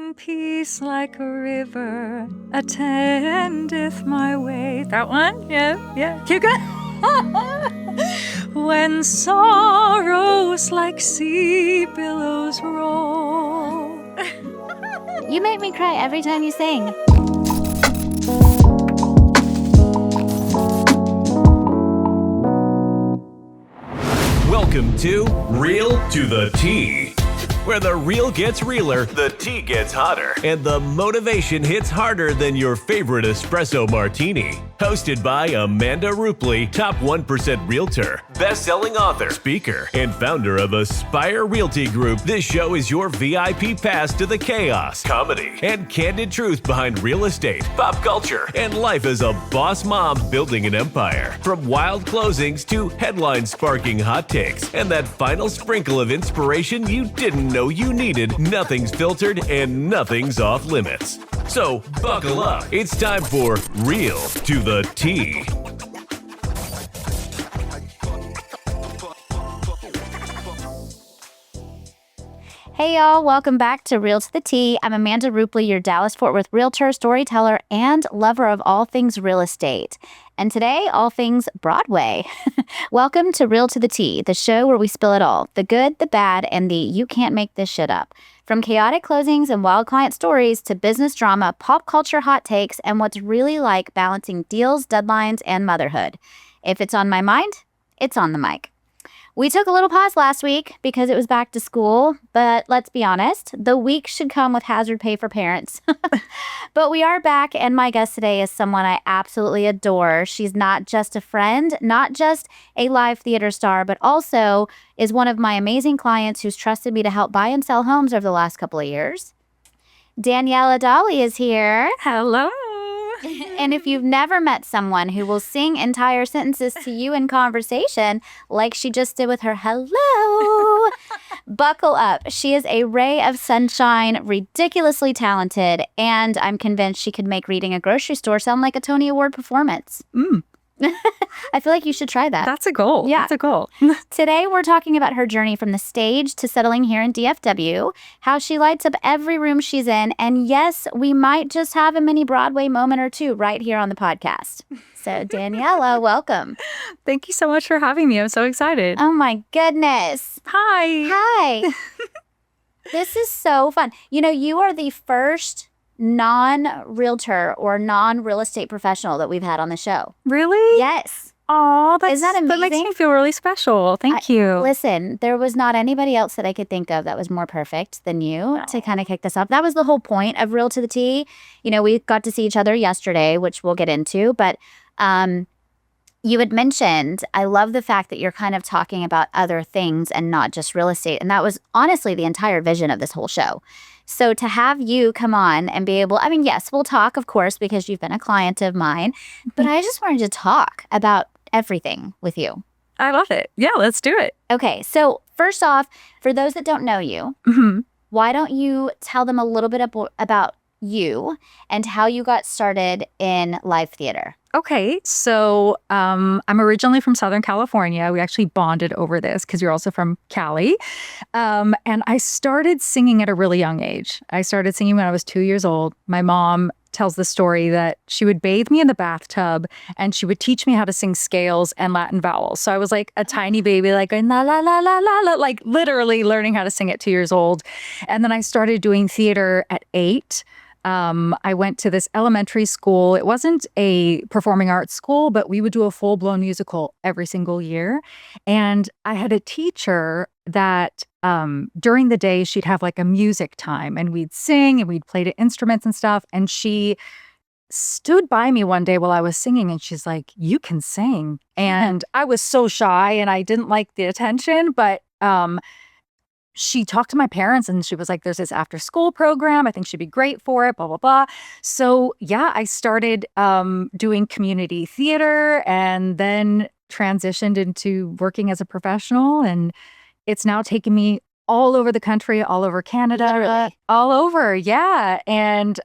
and peace like a river attendeth my way. That one? Yeah. Keep going. When sorrows like sea billows roll. You make me cry every time you sing. Welcome to Real to the T, where the real gets realer, the tea gets hotter, and the motivation hits harder than your favorite espresso martini. Hosted by Amanda Rupley, top 1% realtor, best-selling author, speaker, and founder of Aspire Realty Group. This show is your VIP pass to the chaos, comedy, and candid truth behind real estate, pop culture, and life as a boss mom building an empire. From wild closings to headline-sparking hot takes, and that final sprinkle of inspiration you didn't know you needed, nothing's filtered and nothing's off limits. So buckle up. It's time for Real to the T. Hey y'all, welcome back to Real to the T. I'm Amanda Rupley, your Dallas-Fort Worth realtor, storyteller, and lover of all things real estate. And today, all things Broadway. Welcome to Real to the T, the show where we spill it all, the good, the bad, and the you can't make this shit up. From chaotic closings and wild client stories to business drama, pop culture hot takes, and what's really like balancing deals, deadlines, and motherhood. If it's on my mind, it's on the mic. We took a little pause last week because it was back to school, but let's be honest, the week should come with hazard pay for parents. But we are back, and my guest today is someone I absolutely adore. She's not just a friend, not just a live theater star, but also is one of my amazing clients who's trusted me to help buy and sell homes over the last couple of years. Daniella Dalli is here. Hello. And if you've never met someone who will sing entire sentences to you in conversation, like she just did with her hello, buckle up. She is a ray of sunshine, ridiculously talented, and I'm convinced she could make reading a grocery store sound like a Tony Award performance. I feel like you should try that. That's a goal. Yeah. That's a goal. Today, we're talking about her journey from the stage to settling here in DFW, how she lights up every room she's in, and yes, we might just have a mini Broadway moment or two right here on the podcast. So, Daniella, welcome. Thank you so much for having me. I'm so excited. Oh my goodness. Hi. Hi. This is so fun. You know, you are the first non-realtor or non-real estate professional that we've had on the show. Really? Yes. Oh, Isn't that that makes amazing? me feel really special. Thank you. Listen, there was not anybody else that I could think of that was more perfect than you to kind of kick this off. That was the whole point of Real to the T. You know, we got to see each other yesterday, which we'll get into, but you had mentioned, I love the fact that you're kind of talking about other things and not just real estate. And that was honestly the entire vision of this whole show. So to have you come on and be able, I mean, yes, we'll talk, of course, because you've been a client of mine, but I just wanted to talk about everything with you. I love it. Yeah, let's do it. Okay, so first off, for those that don't know you, why don't you tell them a little bit about you and how you got started in live theater? Okay, so I'm originally from Southern California. We actually bonded over this because you're also from Cali. And I started singing at a really young age. I started singing when I was 2 years old. My mom tells the story that she would bathe me in the bathtub and she would teach me how to sing scales and Latin vowels. So I was like a tiny baby, like la la la la la la, like literally learning how to sing at 2 years old. And then I started doing theater at 8. I went to this elementary school. It wasn't a performing arts school, but we would do a full-blown musical every single year. And I had a teacher that during the day, she'd have like a music time and we'd sing and we'd play the instruments and stuff. And she stood by me one day while I was singing and she's like, "You can sing." And I was so shy and I didn't like the attention, but she talked to my parents and she was like, "There's this after school program. I think she'd be great for it, blah, blah, blah." So yeah, I started doing community theater and then transitioned into working as a professional. And it's now taken me all over the country, all over Canada, Literally. all over. Yeah. And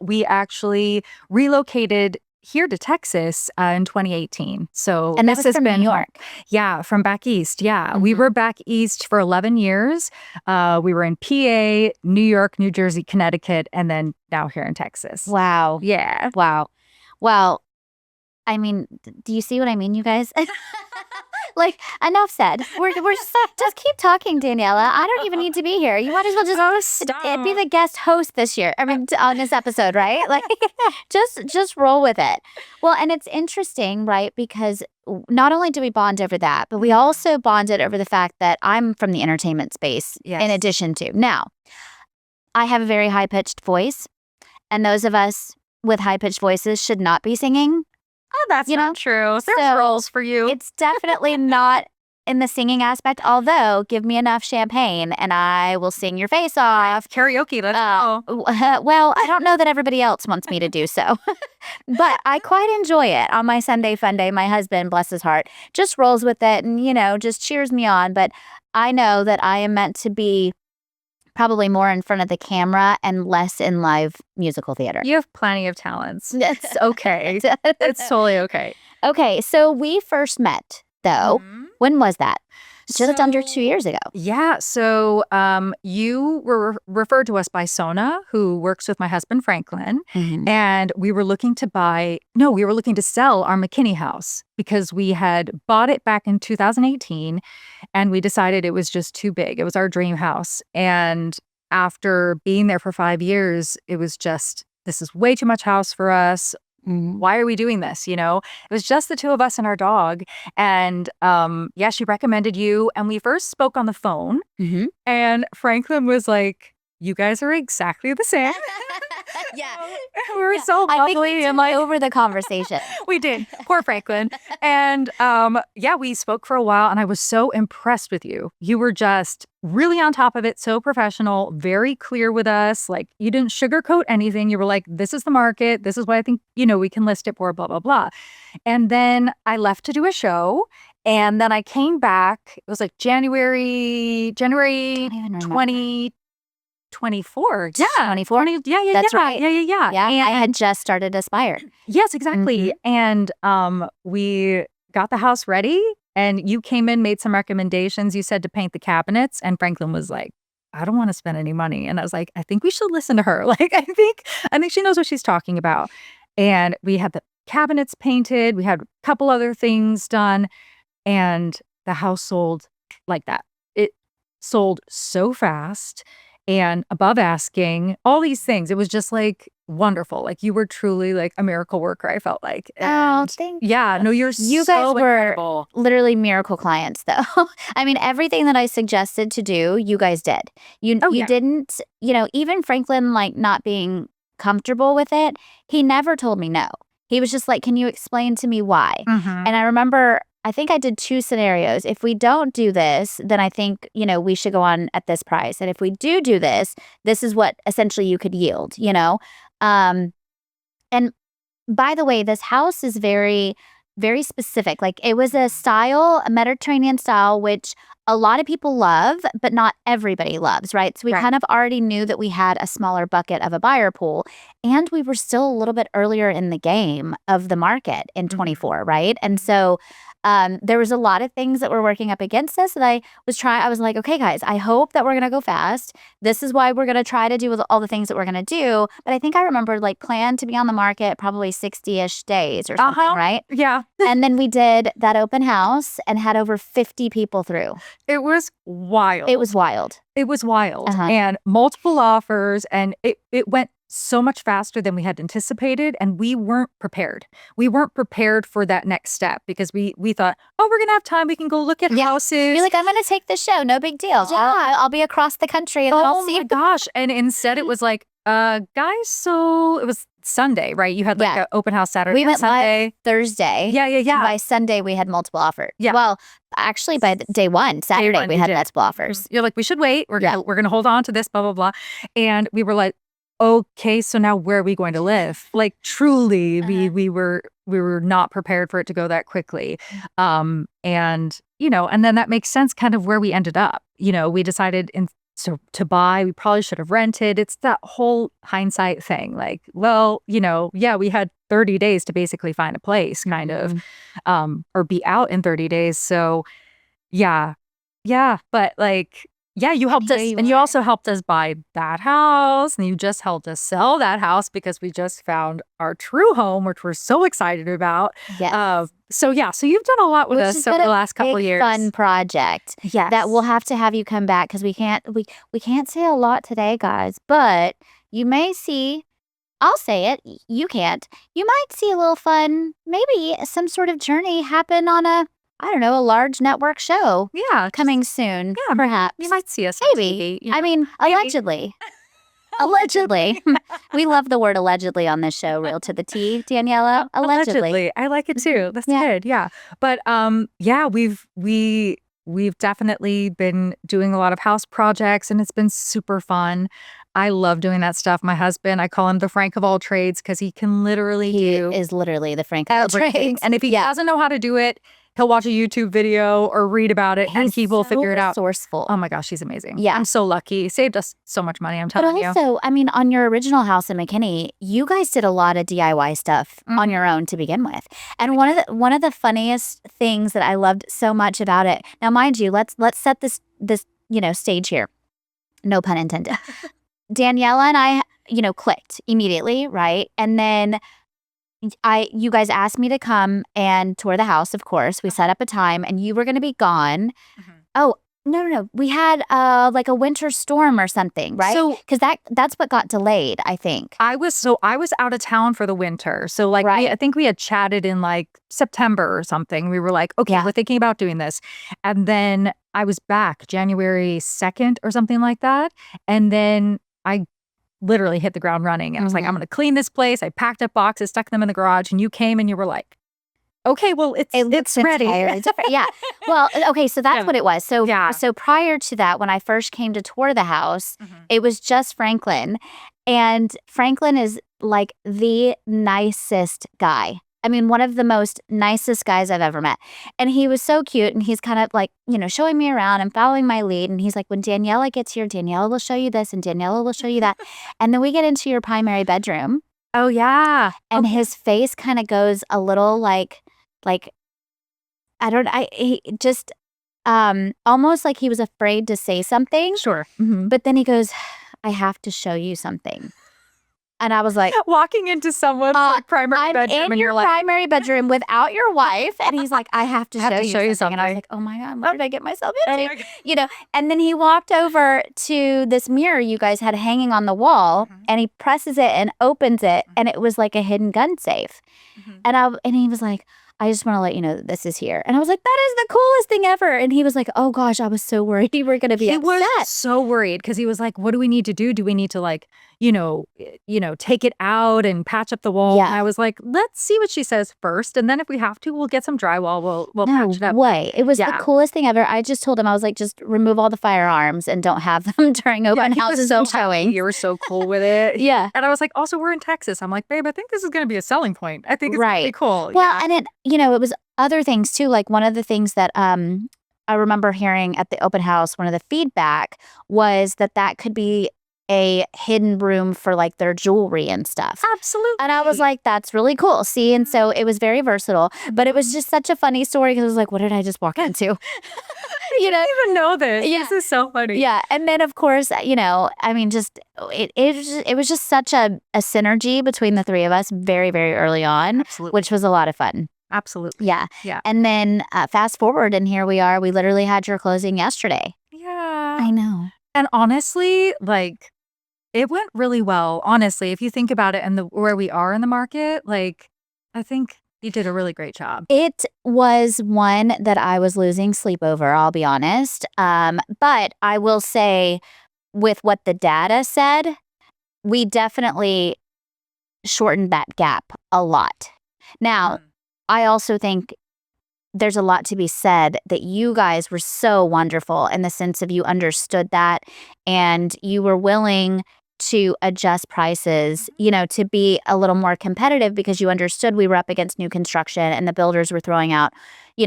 we actually relocated here to Texas in 2018. So And that this was has from been New York. Yeah, from back east. Yeah, we were back east for 11 years. We were in PA, New York, New Jersey, Connecticut, and then now here in Texas. Wow. Yeah. Wow. Well, I mean, do you see what I mean, you guys? Like, enough said. We're just keep talking, Daniella. I don't even need to be here. You might as well just be the guest host this year. I mean, on this episode, right? Like, just roll with it. Well, and it's interesting, right? Because not only do we bond over that, but we also bonded over the fact that I'm from the entertainment space. Yes. In addition to now, I have a very high pitched voice, and those of us with high pitched voices should not be singing. Oh, that's not true. There's roles for you. It's definitely not in the singing aspect, although give me enough champagne and I will sing your face off. Karaoke, let's go. Well, I don't know that everybody else wants me to do so, but I quite enjoy it. On my Sunday fun day, my husband, bless his heart, just rolls with it and, just cheers me on. But I know that I am meant to be probably more in front of the camera and less in live musical theater. You have plenty of talents. It's okay. It's totally okay. Okay, so we first met, though. When was that? Just under 2 years ago. Yeah. So you were referred to us by Sona, who works with my husband, Franklin. And we were looking to sell our McKinney house because we had bought it back in 2018 and we decided it was just too big. It was our dream house. And after being there for 5 years, it was just, this is way too much house for us. Why are we doing this? It was just the two of us and our dog. And she recommended you. And we first spoke on the phone. And Franklin was like, you guys are exactly the same. Yeah. We were so I think lovely we and took over the conversation. we did. Poor Franklin. And we spoke for a while and I was so impressed with you. You were just really on top of it, so professional, very clear with us. Like you didn't sugarcoat anything. You were like, this is the market. This is what I think, we can list it for, blah, blah, blah. And then I left to do a show. And then I came back. It was like January 2024. 24? Yeah. That's right. Yeah. Yeah, I had just started Aspire. Yes, exactly. And we got the house ready and you came in, made some recommendations. You said to paint the cabinets and Franklin was like, I don't want to spend any money. And I was like, I think we should listen to her. Like, I think she knows what she's talking about. And we had the cabinets painted. We had a couple other things done and the house sold like that. It sold so fast. And above asking, all these things. It was just like wonderful. Like you were truly like a miracle worker, I felt like. Thank you. Yeah, no, you guys so were incredible. Literally miracle clients, though. I mean, everything that I suggested to do, you guys did. You didn't, even Franklin, like not being comfortable with it, he never told me no. He was just like, can you explain to me why? And I remember, I think I did 2 scenarios. If we don't do this, then I think, we should go on at this price. And if we do this, this is what essentially you could yield, And by the way, this house is very, very specific. Like it was a Mediterranean style, which a lot of people love, but not everybody loves, right? So we kind of already knew that we had a smaller bucket of a buyer pool and we were still a little bit earlier in the game of the market in 24, right? And so there was a lot of things that were working up against us that I was like, okay, guys, I hope that we're going to go fast. This is why we're going to try to do all the things that we're going to do. But I think I remember like plan to be on the market probably 60-ish days or something, right? Yeah. And then we did that open house and had over 50 people through. It was wild. It was wild. And multiple offers and it went so much faster than we had anticipated and we weren't prepared. We weren't prepared for that next step because we thought, oh, we're going to have time. We can go look at houses. You're like, I'm going to take this show. No big deal. Yeah. I'll be across the country and I'll see. Oh my gosh. And instead it was like, guys, so it was Sunday, right? You had like an open house Saturday we went Sunday. Live Thursday. Yeah. By Sunday, we had multiple offers. Yeah. Well, actually by day one, Saturday, we had multiple offers. You're like, we should wait. We're going to hold on to this, blah, blah, blah. And we were like, okay, so now where are we going to live? Like truly, we were not prepared for it to go that quickly. And then that makes sense kind of where we ended up. We decided to buy. We probably should have rented. It's that whole hindsight thing. Like, well, yeah, we had 30 days to basically find a place, kind of, or be out in 30 days. So, yeah, but like, yeah, you helped us, and you also helped us buy that house, and you just helped us sell that house because we just found our true home, which we're so excited about. Yes. So you've done a lot with Which us has over been the a last couple big, years. fun project. Yes. That we'll have to have you come back because we can't say a lot today, guys. But you may see. I'll say it. You can't. You might see a little fun, maybe some sort of journey happen on a large network show. Yeah, Coming soon. Yeah, perhaps. You might see us on Maybe. TV, I mean, allegedly. Allegedly. We love the word allegedly on this show, Real to the T, Daniela. Allegedly. I like it too. That's Yeah. good. Yeah. But yeah, we've definitely been doing a lot of house projects, and it's been super fun. I love doing that stuff. My husband, I call him the Frank of all trades because he can literally He do is literally the Frank of all everything. trades. And if he doesn't know how to do it, he'll watch a YouTube video or read about it, and he will figure it out. Resourceful. Oh my gosh, he's amazing. Yeah. I'm so lucky. He saved us so much money, I'm But telling you. also, I mean, on your original house in McKinney, you guys did a lot of DIY stuff on your own to begin with. And one of the funniest things that I loved so much about it. Now, mind you, let's set this stage here. No pun intended. Daniela and I, clicked immediately, right? And then you guys asked me to come and tour the house, of course. We set up a time and you were going to be gone. Oh, no. We had like a winter storm or something, right? So- because that's what got delayed, I think. I was out of town for the winter. So like Right. I think we had chatted in like September or something. We were like, okay, Yeah. we're thinking about doing this. And then I was back January 2nd or something like that. And then I literally hit the ground running. And I was like, I'm going to clean this place. I packed up boxes, stuck them in the garage, and you came and you were like, okay, well, it's ready. Entirely different. Yeah. Well, okay, so that's Yeah. what it was. So Yeah. so prior to that, when I first came to tour the house, it was just Franklin. And Franklin is like the nicest guy. I mean, one of the most nicest guys I've ever met. And he was so cute. And he's kind of like, showing me around and following my lead. And he's like, when Daniela gets here, Daniela will show you this and Daniela will show you that. And then we get into your primary bedroom. Oh, yeah. And his face kind of goes a little like he just almost like he was afraid to say something. Sure. But then he goes, I have to show you something. And I was like, Walking into someone's like, primary I'm bedroom in and your you're like, primary bedroom without your wife. And he's like, I have to I have show, to show you something. And I was something. like, oh my God, what did I get myself oh into? my God. And then he walked over to this mirror you guys had hanging on the wall and he presses it and opens it. And it was like a hidden gun safe. And he was like, I just want to let you know that this is here. And I was like, that is the coolest thing ever. And he was like, oh gosh, I was so worried you were going to be upset. He was so worried because he was like, what do we need to do? Do we need to like, take it out and patch up the wall? Yeah. And I was like, let's see what she says first. And then if we have to, we'll get some drywall. We'll No patch it up. way. It was the Yeah. coolest thing ever. I just told him, I was like, just remove all the firearms and don't have them during open he was houses so and showings. You were so cool with it. Yeah. And I was like, also, we're in Texas. I'm like, babe, I think this is going to be a selling point. I think it's going to be Right. cool. Well, and it was other things too. Like one of the things that I remember hearing at the open house, one of the feedback was that could be a hidden room for like their jewelry and stuff. Absolutely. And I was like, that's really cool. See, and so it was very versatile, but it was just such a funny story because I was like, what did I just walk into? I didn't even know this. Yeah. This is so funny. Yeah. And then of course, I mean, just it was just such a synergy between the three of us very, very early on, Absolutely. which was a lot of fun. Absolutely. Yeah. Yeah. And then fast forward and here we are. We literally had your closing yesterday. Yeah. I know. And honestly, like, it went really well. Honestly, if you think about it and where we are in the market, like, I think you did a really great job. It was one that I was losing sleep over, I'll be honest. But I will say, with what the data said, we definitely shortened that gap a lot. Now, I also think there's a lot to be said that you guys were so wonderful in the sense of you understood that and you were willing to adjust prices, to be a little more competitive because you understood we were up against new construction and the builders were throwing out,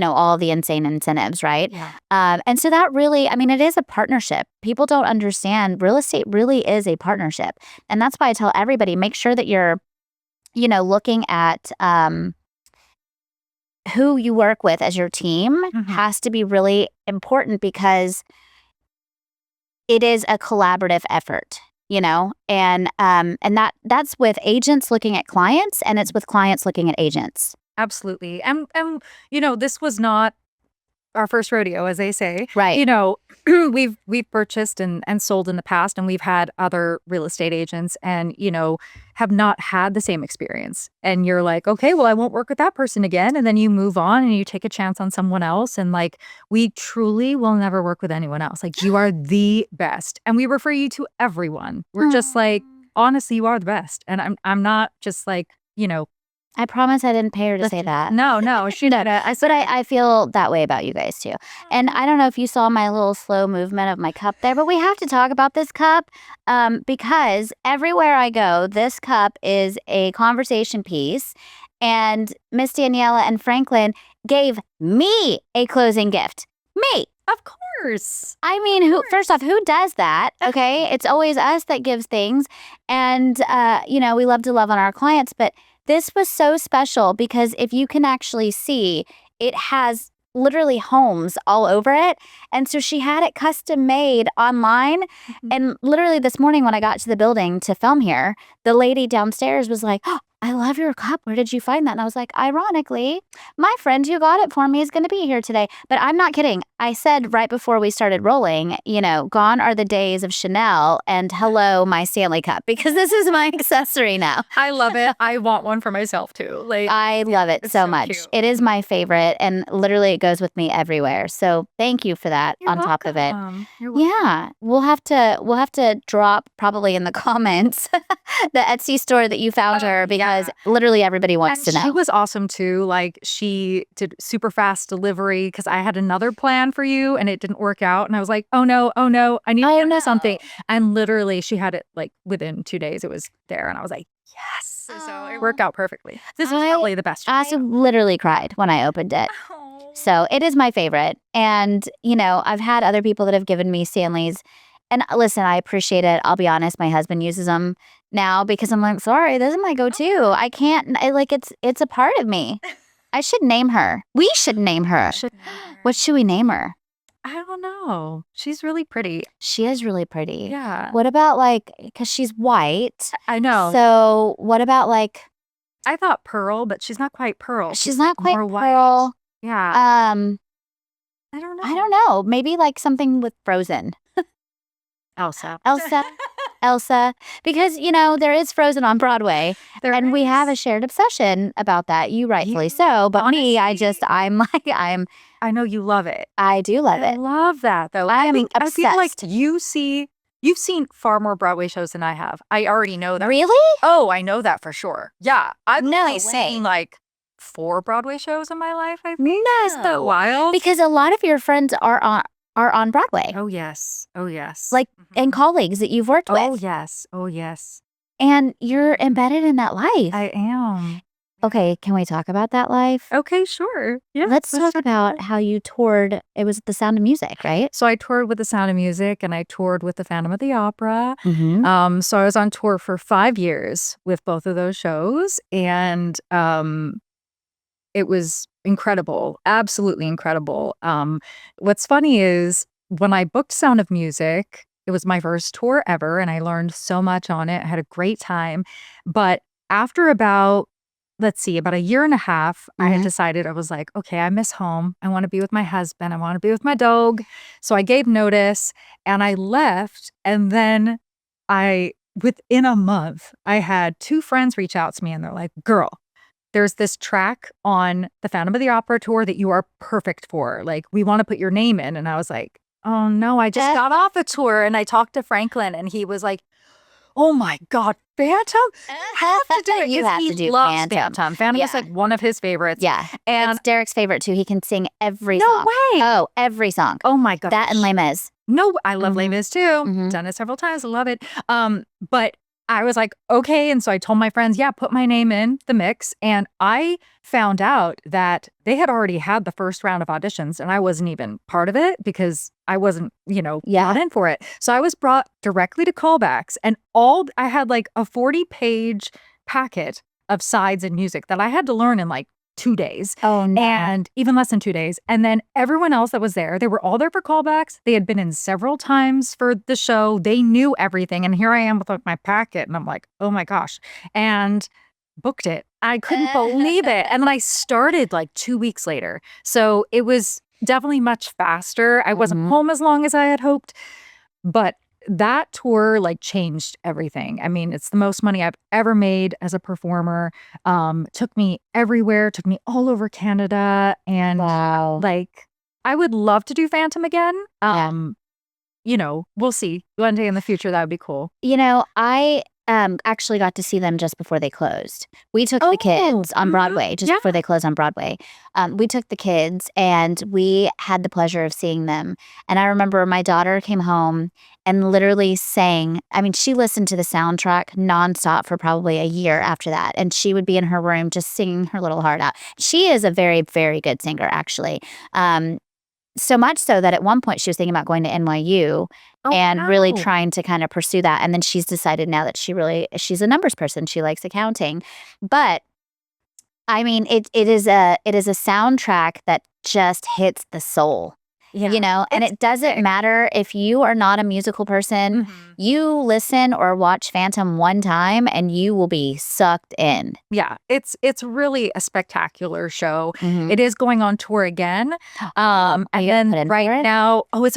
all the insane incentives, right? Yeah. And so that really, it is a partnership. People don't understand real estate really is a partnership. And that's why I tell everybody, make sure that you're, looking at who you work with as your team has to be really important because it is a collaborative effort, and that's with agents looking at clients, and it's with clients looking at agents. Absolutely. And this was not our first rodeo, as they say. Right. We've purchased and sold in the past, and we've had other real estate agents and, have not had the same experience. And you're like, okay, well, I won't work with that person again. And then you move on and you take a chance on someone else. And like, we truly will never work with anyone else. Like, you are the best. And we refer you to everyone. We're just like, honestly, you are the best. And I'm not just like, I promise I didn't pay her to say that. No, she did it. But I feel that way about you guys too. And I don't know if you saw my little slow movement of my cup there, but we have to talk about this cup because everywhere I go, this cup is a conversation piece. And Miss Daniella and Franklin gave me a closing gift. Me. Of course. First off, who does that? Okay. It's always us that gives things. And, we love to love on our clients, but this was so special because if you can actually see, it has literally homes all over it. And so she had it custom made online. And literally this morning when I got to the building to film here, the lady downstairs was like, oh, I love your cup. Where did you find that? And I was like, ironically, my friend who got it for me is going to be here today. But I'm not kidding. I said right before we started rolling, gone are the days of Chanel and hello, my Stanley cup, because this is my accessory now. I love it. I want one for myself too. Like, I love it so much. Cute. It is my favorite, and literally it goes with me everywhere. So thank you for that. You're on welcome. Top of it. You're welcome. Yeah, we'll have to drop probably in the comments the Etsy store that you found her because literally everybody wants to know. She was awesome too. Like, she did super fast delivery because I had another plan for you and it didn't work out. And I was like, oh no, I need to know something. And literally she had it like within 2 days it was there. And I was like, yes. So it worked out perfectly. This was probably the best. I literally cried when I opened it. So it is my favorite. And, I've had other people that have given me Stanleys. And listen, I appreciate it. I'll be honest, my husband uses them now because I'm like, sorry, this is my go-to. I can't, it's a part of me. I should name her. We should name her. What should we name her? I don't know. She's really pretty. She is really pretty. Yeah. What about because she's white. I know. So what about I thought pearl, but she's not quite pearl. She's not quite more pearl. White. Yeah. I don't know. Maybe something with Frozen. Elsa. Because, there is Frozen on Broadway. And we have a shared obsession about that. You rightfully so. But honestly, I know you love it. I do love it. I love that, though. I am I feel like obsessed. you've seen far more Broadway shows than I have. I already know that. Really? Oh, I know that for sure. Yeah. I've No only way. seen 4 Broadway shows in my life, I think. No. Isn't that wild? Because a lot of your friends are on Broadway. Oh, yes. And colleagues that you've worked with. Oh, yes. And you're embedded in that life. I am. Okay, can we talk about that life? Okay, sure. Yeah. Let's talk about how you toured. It was The Sound of Music, right? So I toured with The Sound of Music and I toured with The Phantom of the Opera. Mm-hmm. So I was on tour for 5 years with both of those shows. And it was incredible. Absolutely incredible. What's funny is when I booked Sound of Music, it was my first tour ever and I learned so much on it. I had a great time. But after about a year and a half, I had decided, I was like, okay, I miss home. I want to be with my husband. I want to be with my dog. So I gave notice and I left. And then within a month, I had 2 friends reach out to me and they're like, girl, there's this track on the Phantom of the Opera tour that you are perfect for. Like, we want to put your name in. And I was like, oh no, I just got off a tour. And I talked to Franklin and he was like, oh my God, Phantom? I have to do it. You have He to do loves Phantom. Phantom Yeah. is like one of his favorites. Yeah. And it's Derek's favorite too. He can sing every no song. way. Oh, every song. Oh my God. That and Les Mis. No, I love Les Mhm. Mis too. Mhm. Done it several times. I love it. But I was like, okay. And so I told my friends, yeah, put my name in the mix. And I found out that they had already had the first round of auditions and I wasn't even part of it because I wasn't, Yeah. brought in for it. So I was brought directly to callbacks and I had like a 40-page packet of sides and music that I had to learn in like 2 days. Oh, no. And even less than 2 days. And then everyone else that was there, they were all there for callbacks. They had been in several times for the show. They knew everything. And here I am with like my packet. And I'm like, oh my gosh. And booked it. I couldn't believe it. And then I started like 2 weeks later. So it was definitely much faster. I wasn't Mhm. home as long as I had hoped. But that tour like changed everything. I mean, it's the most money I've ever made as a performer. Took me everywhere, took me all over Canada. And Wow. like, I would love to do Phantom again. Yeah. We'll see. One day in the future, that would be cool. I actually got to see them just before they closed. We took the kids on mhm. Broadway just Yeah. before they closed on Broadway. We took the kids and we had the pleasure of seeing them. And I remember my daughter came home and literally sang. I mean, she listened to the soundtrack nonstop for probably a year after that. And she would be in her room just singing her little heart out. She is a very, very good singer, actually. So much so that at one point she was thinking about going to NYU and really wow. trying to kind of pursue that. And then she's decided now that she's a numbers person. She likes accounting. But I mean, it is a soundtrack that just hits the soul. Yeah. And It's it doesn't sick. matter if you are not a musical person, Mhm. you listen or watch Phantom one time and you will be sucked in. Yeah, it's really a spectacular show. Mhm. It is going on tour again. Are And you gonna then put in right for it? now, it's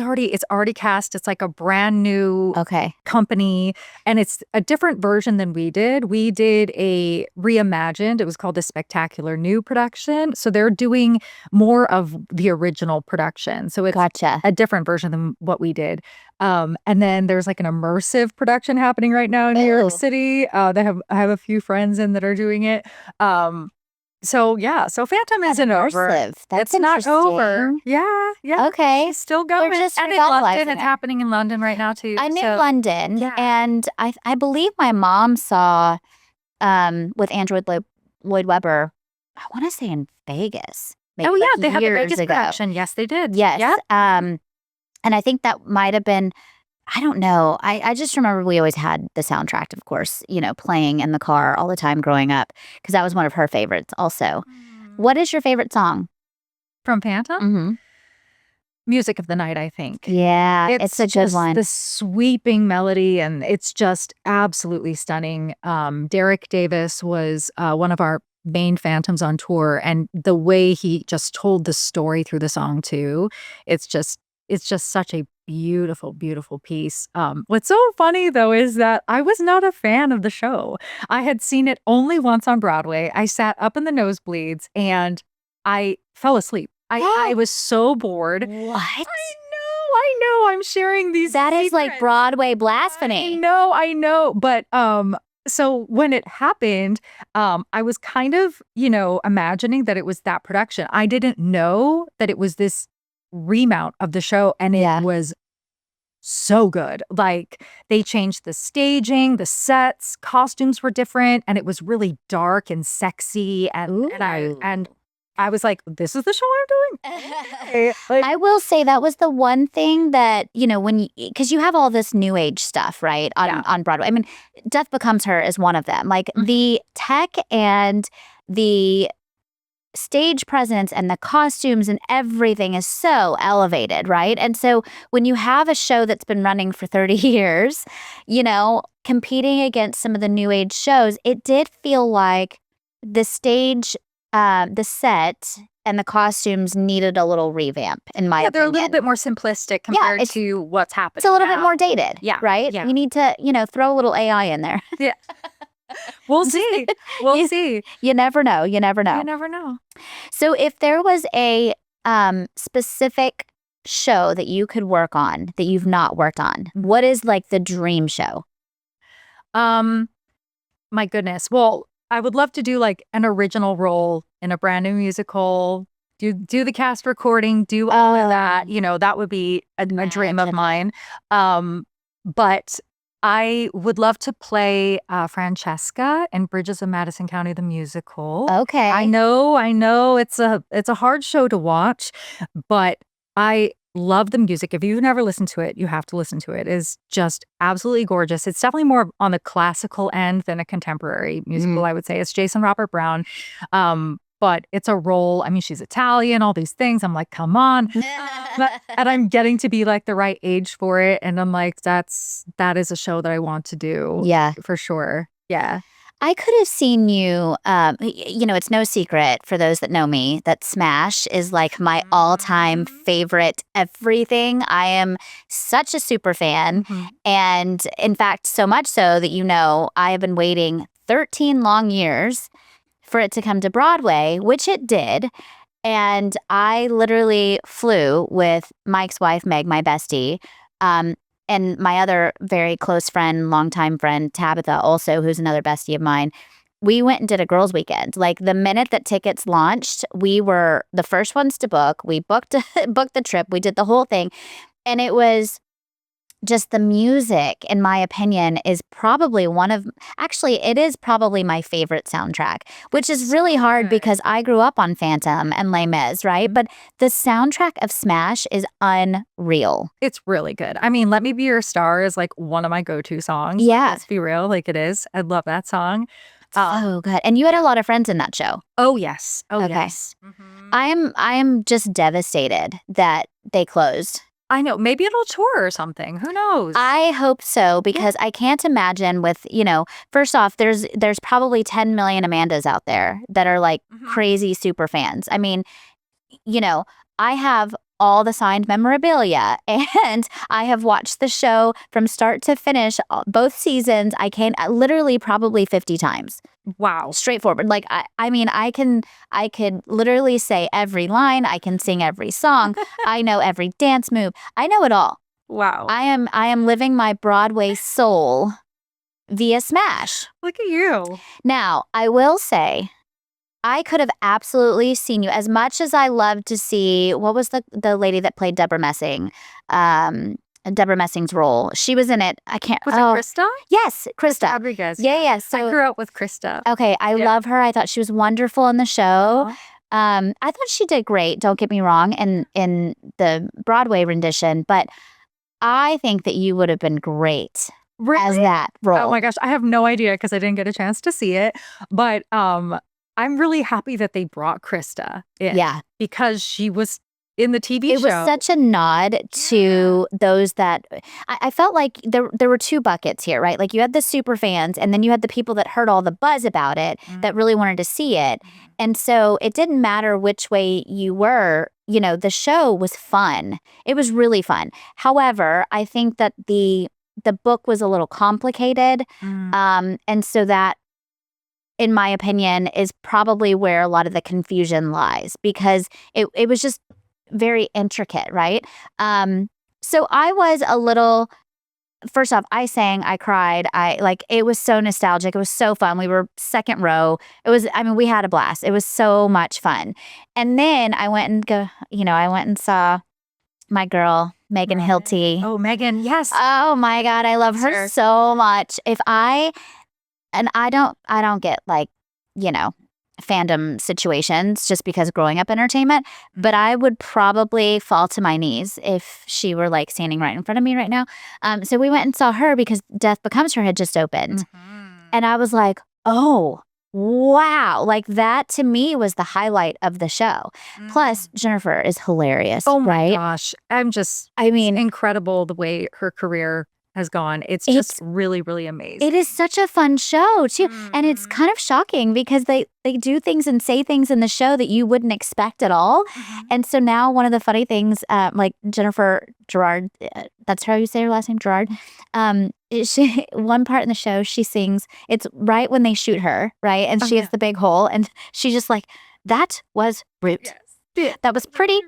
already cast. It's like a brand new Okay. company and it's a different version than we did. We did a reimagined. It was called a spectacular new production. So they're doing more of the original production. So it's Gotcha. a different version than what we did. And then there's like an immersive production happening right now in New Ooh. York City. I have a few friends in that are doing it. So Phantom isn't over. Immersive. That's It's not over. interesting. Yeah, yeah. Okay. She's still They're going. just And in London, revitalizing it's it. happening in London right now too. I knew So London, yeah. and I believe my mom saw with Andrew Lloyd Webber. I want to say in Vegas, maybe Oh yeah, like they had the years Vegas ago. production. Yes, they did. Yes. Yeah. And I think that might have been. I don't know. I just remember we always had the soundtrack, of course, playing in the car all the time growing up because that was one of her favorites. Also, what is your favorite song? From Phantom? Mm-hmm. Music of the Night, I think. Yeah, it's a good just one. the sweeping melody, and it's just absolutely stunning. Derek Davis was one of our main Phantoms on tour, and the way he just told the story through the song too, it's just such a beautiful, beautiful piece. What's so funny though is that I was not a fan of the show. I had seen it only once on Broadway. I sat up in the nosebleeds and I fell asleep. I was so bored. What? I know. I'm sharing these That is like secrets. Broadway I blasphemy. know. But so when it happened, I was kind of, imagining that it was that production. I didn't know that it was this remount of the show, and Yeah. it was so good. Like they changed the staging, the sets, costumes were different, and it was really dark and sexy. And I was like, this is the show I'm doing. Okay. Like, I will say that was the one thing that, because you have all this new age stuff, right, Yeah. on Broadway. I mean, Death Becomes Her is one of them. Like Mhm. the tech and the stage presence and the costumes and everything is so elevated, right? And so when you have a show that's been running for 30 years, competing against some of the new age shows, it did feel like the stage, the set and the costumes needed a little revamp, in my they're a opinion. little bit more simplistic compared it's- to what's happening. It's a little bit now. more dated, Yeah, right? yeah. You need to, throw a little AI in there. Yeah. We'll see. We'll You- see. You never know. You never know. You never know. So if there was a specific show that you could work on that you've not worked on, what is like the dream show? My goodness. Well, I would love to do like an original role in a brand new musical. do the cast recording, do all of that. You know, that would be a dream of mine. But I would love to play Francesca in Bridges of Madison County, the musical. Okay. I know it's a hard show to watch, but I love the music. If you've never listened to it, you have to listen to it. It is just absolutely gorgeous. It's definitely more on the classical end than a contemporary musical, I would say. It's Jason Robert Brown. But it's a role. I mean, she's Italian, all these things. I'm like, come on. And I'm getting to be like the right age for it. And I'm like, that is a show that I want to do. Yeah. For sure. Yeah. I could have seen you, it's no secret for those that know me that Smash is like my all-time favorite everything. I am such a super fan. And in fact, so much so that, I have been waiting 13 long years for it to come to Broadway, which it did. And I literally flew with Mike's wife, Meg, my bestie, and my other very close friend, longtime friend, Tabitha, also, who's another bestie of mine. We went and did a girls' weekend. Like the minute that tickets launched, we were the first ones to book. We booked the trip. We did the whole thing. And it was just the music, in my opinion, is probably it is probably my favorite soundtrack, which is really hard because I grew up on Phantom and Les Mis, right? But the soundtrack of Smash is unreal. It's really good. I mean, Let Me Be Your Star is like one of my go-to songs. Yeah. Let's be real, like it is. I love that song. So good. And you had a lot of friends in that show. Oh, yes. Oh, Okay. yes. I am just devastated that they closed. I know. Maybe it'll tour or something. Who knows? I hope so, because I can't imagine with, first off, there's probably 10 million Amandas out there that are like crazy super fans. I mean, I have all the signed memorabilia and I have watched the show from start to finish, both seasons. I can literally probably 50 times. Wow. Straightforward. Like, I could literally say every line. I can sing every song. I know every dance move. I know it all. Wow. I am living my Broadway soul via Smash. Look at you. Now, I will say, I could have absolutely seen you, as much as I love to see, what was the lady that played Deborah Messing? Deborah Messing's role. She was in it. I can't. Was it Krista? Yes, Krista Rodriguez. Yeah. So I grew up with Krista. Okay, I love her. I thought she was wonderful in the show. I thought she did great. Don't get me wrong, in the Broadway rendition, but I think that you would have been great as that role. Oh my gosh, I have no idea because I didn't get a chance to see it. But I'm really happy that they brought Krista in. Yeah. Because she was in the TV show. It was such a nod to those that I felt like there were two buckets here, right? Like you had the super fans and then you had the people that heard all the buzz about it that really wanted to see it. And so it didn't matter which way you were, the show was fun. It was really fun. However, I think that the book was a little complicated. And so that, in my opinion, is probably where a lot of the confusion lies, because it was just very intricate, right? So I was a little, first off, I sang, I cried. It was so nostalgic. It was so fun. We were second row. We had a blast. It was so much fun. And then I went and saw my girl, Megan Hilty. Oh, Megan, yes. Oh my God, I love her so much. I don't get fandom situations just because growing up entertainment, but I would probably fall to my knees if she were standing right in front of me right now. So we went and saw her because Death Becomes Her had just opened. And I was like, oh, wow. That to me was the highlight of the show. Plus, Jennifer is hilarious. Oh my right? gosh. Incredible the way her career has gone. It's just really, really amazing. It is such a fun show too. And it's kind of shocking because they do things and say things in the show that you wouldn't expect at all. And so now one of the funny things, Jennifer Gerard, that's how you say her last name, Gerard. One part in the show, she sings, it's right when they shoot her, right? And she hits the big hole and she's just like, that was rude. Yes. That was pretty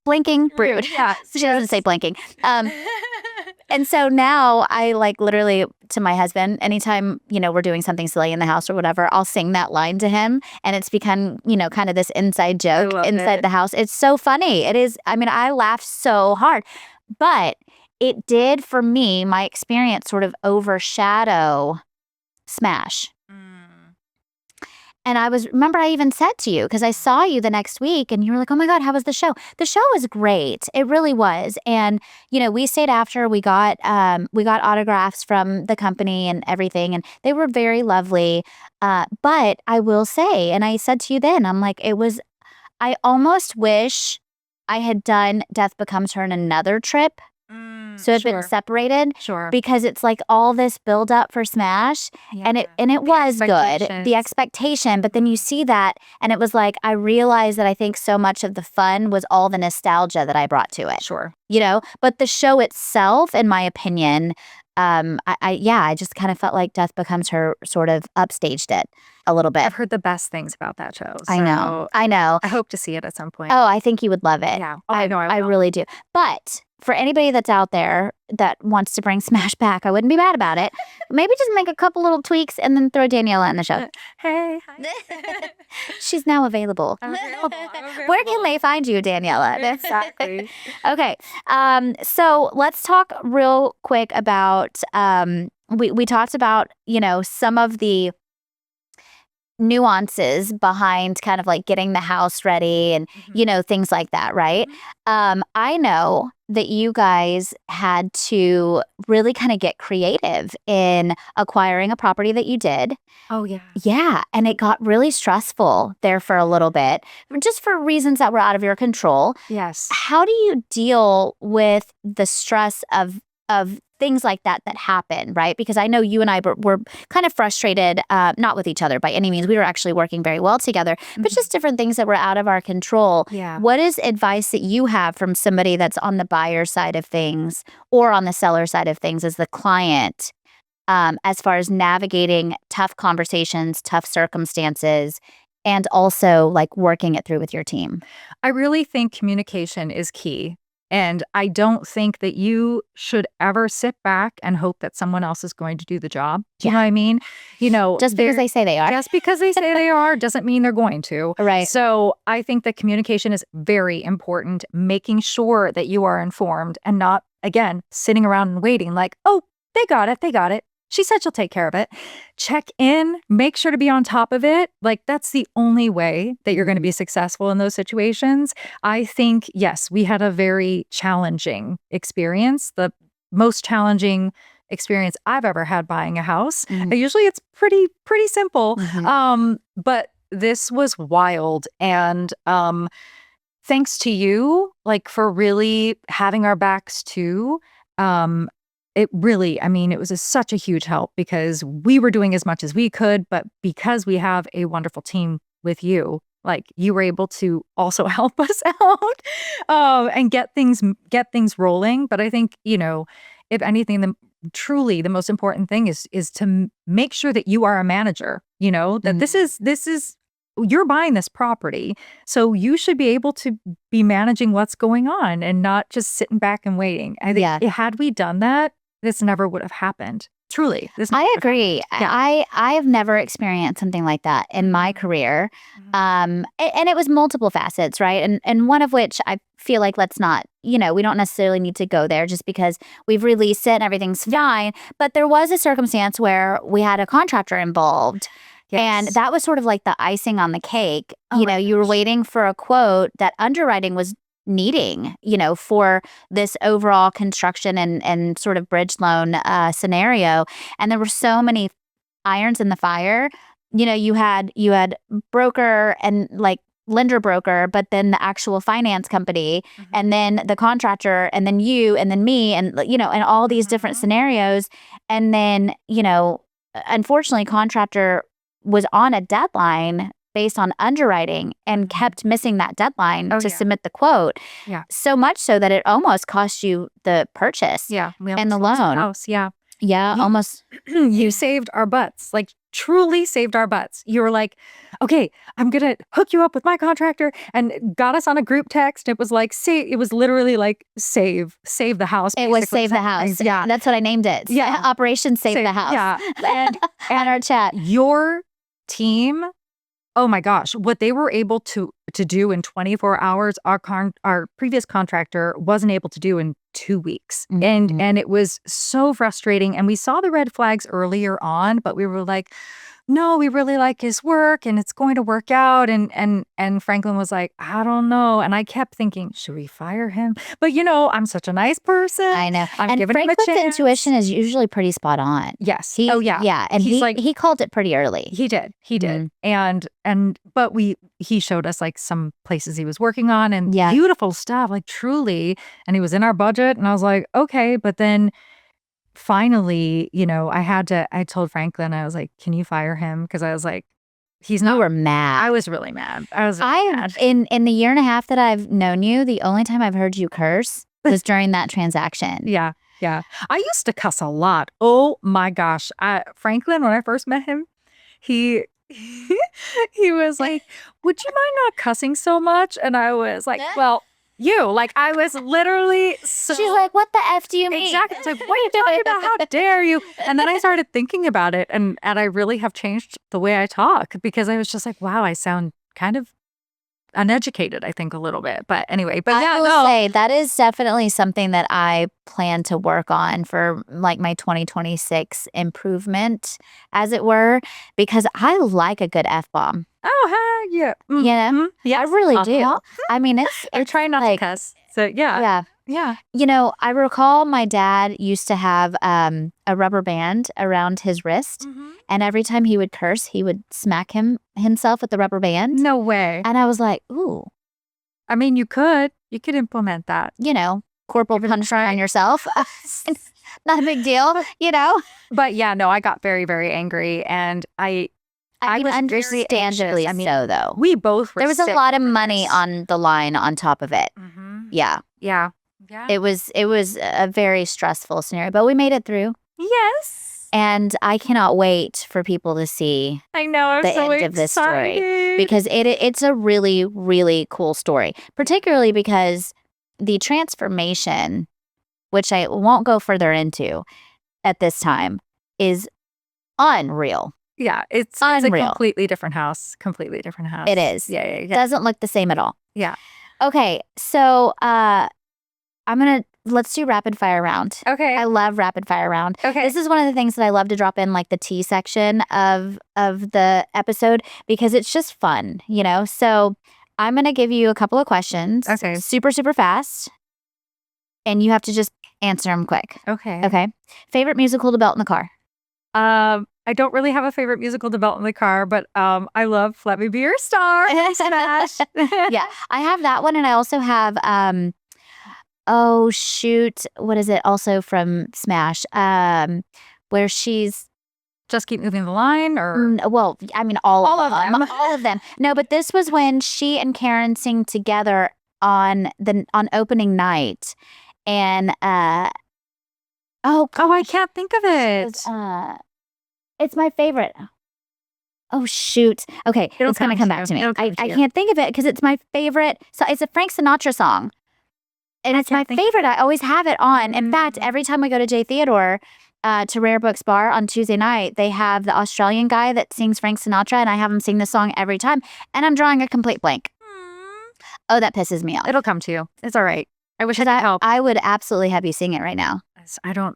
blinking rude. Yeah. She doesn't say blinking. And so now I like literally to my husband, anytime, we're doing something silly in the house or whatever, I'll sing that line to him. And it's become, kind of this inside joke inside the house. It's so funny. It is. I mean, I laughed so hard. But it did, for me, my experience sort of overshadow Smash. And remember I even said to you, because I saw you the next week and you were like, oh my God, how was the show? The show was great. It really was. And, we stayed after, we got autographs from the company and everything, and they were very lovely. But I will say, and I said to you then, I'm like, I almost wish I had done Death Becomes Her in another trip. So it's been separated, because it's like all this build up for Smash, and it was good, the expectation. But then you see that, and it was like I realized that I think so much of the fun was all the nostalgia that I brought to it. But the show itself, in my opinion, I just kind of felt like Death Becomes Her sort of upstaged it a little bit. I've heard the best things about that show. So I know. I hope to see it at some point. Oh, I think you would love it. Yeah. I really do. But for anybody that's out there that wants to bring Smash back, I wouldn't be mad about it. Maybe just make a couple little tweaks and then throw Daniella in the show. Hey. Hi. She's now available. I'm available. Where can they find you, Daniella? Exactly. Okay. So let's talk real quick about, we talked about, some of the nuances behind kind of like getting the house ready and, things like that, right? I know that you guys had to really kind of get creative in acquiring a property that you did. Oh, yeah. Yeah. And it got really stressful there for a little bit, just for reasons that were out of your control. Yes. How do you deal with the stress of things like that happen, right? Because I know you and I were kind of frustrated, not with each other by any means. We were actually working very well together, but just different things that were out of our control. Yeah. What is advice that you have from somebody that's on the buyer side of things or on the seller side of things as the client, as far as navigating tough conversations, tough circumstances, and also like working it through with your team? I really think communication is key. And I don't think that you should ever sit back and hope that someone else is going to do the job. Do you know what I mean? Just because they say they are. Just because they say they are doesn't mean they're going to. Right. So I think that communication is very important, making sure that you are informed and not, again, sitting around and waiting like, oh, they got it. She said she'll take care of it. Check in, make sure to be on top of it. Like, that's the only way that you're going to be successful in those situations. I think, yes, we had a very challenging experience, the most challenging experience I've ever had buying a house. Usually it's pretty simple. But this was wild. And thanks to you, like, for really having our backs too. It was such a huge help because we were doing as much as we could, but because we have a wonderful team with you, like, you were able to also help us out and get things rolling. But I think, if anything, truly the most important thing is to make sure that you are a manager, that this is you're buying this property, so you should be able to be managing what's going on and not just sitting back and waiting. I think had we done that, this never would have happened. Truly. I agree. Yeah. I have never experienced something like that in my career. And it was multiple facets, right? And one of which I feel like let's not, we don't necessarily need to go there just because we've released it and everything's fine. But there was a circumstance where we had a contractor involved. Yes. And that was sort of like the icing on the cake. You were waiting for a quote that underwriting was needing, for this overall construction and sort of bridge loan scenario. And there were so many irons in the fire. You had broker and like lender broker, but then the actual finance company, and then the contractor, and then you, and then me, and and all these different scenarios. And then, unfortunately, contractor was on a deadline based on underwriting and kept missing that deadline to submit the quote. Yeah. So much so that it almost cost you the purchase and the loan. House. Yeah. Yeah, almost. You saved our butts. Like, truly saved our butts. You were like, okay, I'm going to hook you up with my contractor, and got us on a group text. It was like, it was literally like save the house. It was basically. Save the House. Yeah. That's what I named it. Yeah. Operation Save the House. Yeah. And On our chat. your team, oh my gosh, what they were able to do in 24 hours, our previous contractor wasn't able to do in 2 weeks. Mhm. And it was so frustrating. And we saw the red flags earlier on, but we were like, no, we really like his work and it's going to work out. And Franklin was like, I don't know. And I kept thinking, should we fire him? But I'm such a nice person. I know. I'm and giving him a Franklin's chance. intuition is usually pretty spot on. Yes. He, oh yeah. Yeah. And He's like, he called it pretty early. He did. Mhm. But he showed us like some places he was working on, and Yeah. beautiful stuff, like truly. And he was in our budget, and I was like, okay. But then finally, I told Franklin, I was like, can you fire him? Because I was like, he's You not. were mad. I was really mad. I was mad. In the year and a half that I've known you, the only time I've heard you curse was during that transaction. Yeah. Yeah. I used to cuss a lot. Oh my gosh. Franklin, when I first met him, he he was like, would you mind not cussing so much? And I was like, well, I was literally so. She's like, what the F do you mean? Exactly. It's like, what are you talking about? How dare you? And then I started thinking about it, and I really have changed the way I talk, because I was just like, wow, I sound kind of uneducated, I think, a little bit. But anyway, I will say that is definitely something that I plan to work on for like my 2026 improvement, as it were, because I like a good F-bomb. Oh, yeah. You know? Yeah. I really do. I mean, I'm trying not to cuss. So yeah. Yeah. I recall my dad used to have a rubber band around his wrist, and every time he would curse, he would smack himself with the rubber band. No way. And I was like, ooh. I mean, you could implement that. Corporal punch on yourself. Not a big deal, But yeah, no, I got very, very angry, and I mean, was understandably so, though. We both were There was a sick lot of with money this. on the line on top of it. Yeah. Yeah. It was a very stressful scenario, but we made it through. Yes. And I cannot wait for people to see I know. I'm the so end of this story, excited. because it's a really, really cool story, particularly because the transformation, which I won't go further into at this time, is unreal. Yeah, it's Unreal. a completely different house. It is. Yeah. It doesn't look the same at all. Yeah. Okay, so let's do rapid fire round. Okay. I love rapid fire round. Okay. This is one of the things that I love to drop in, like the tea section of the episode, because it's just fun, So I'm going to give you a couple of questions. Okay. Super, super fast. And you have to just answer them quick. Okay. Okay. Favorite musical to belt in the car? I don't really have a favorite musical to belt in the car, but I love Let Me Be Your Star. Smash. Yeah, I have that one, and I also have oh shoot, what is it? Also from Smash, where she's Just Keep Moving the Line, or well, I mean all of them. them. All of them. No, but this was when she and Karen sing together on opening night, and I can't think of it. it's my favorite. Oh shoot. Okay, it's gonna come back to me. I can't think of it because it's my favorite. So it's a Frank Sinatra song. And it's my favorite. I always have it on. In fact, every time we go to J Theodore, to Rare Books Bar on Tuesday night, they have the Australian guy that sings Frank Sinatra, and I have him sing the song every time. And I'm drawing a complete blank. Oh, that pisses me off. It'll come to you. It's all right. I wish I could help. I would absolutely have you sing it right now. I do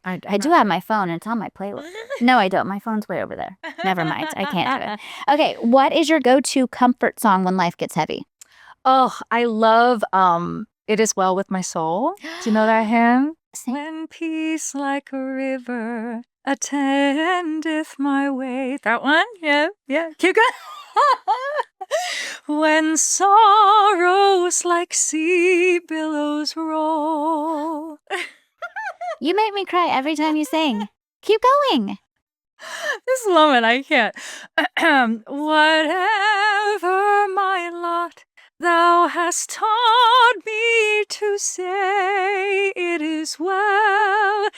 have my phone, and it's on my playlist. No, I don't. My phone's way over there. Never mind. I can't do it. Okay, what is your go-to comfort song when life gets heavy? Oh, I love It Is Well With My Soul. Do you know that hymn? Sing. When peace like a river attendeth my way. That one? Yeah. Keep going. When sorrows like sea billows roll. You make me cry every time you sing. Keep going. This moment, I can't. Whatever my lot, thou hast taught me to say, it is well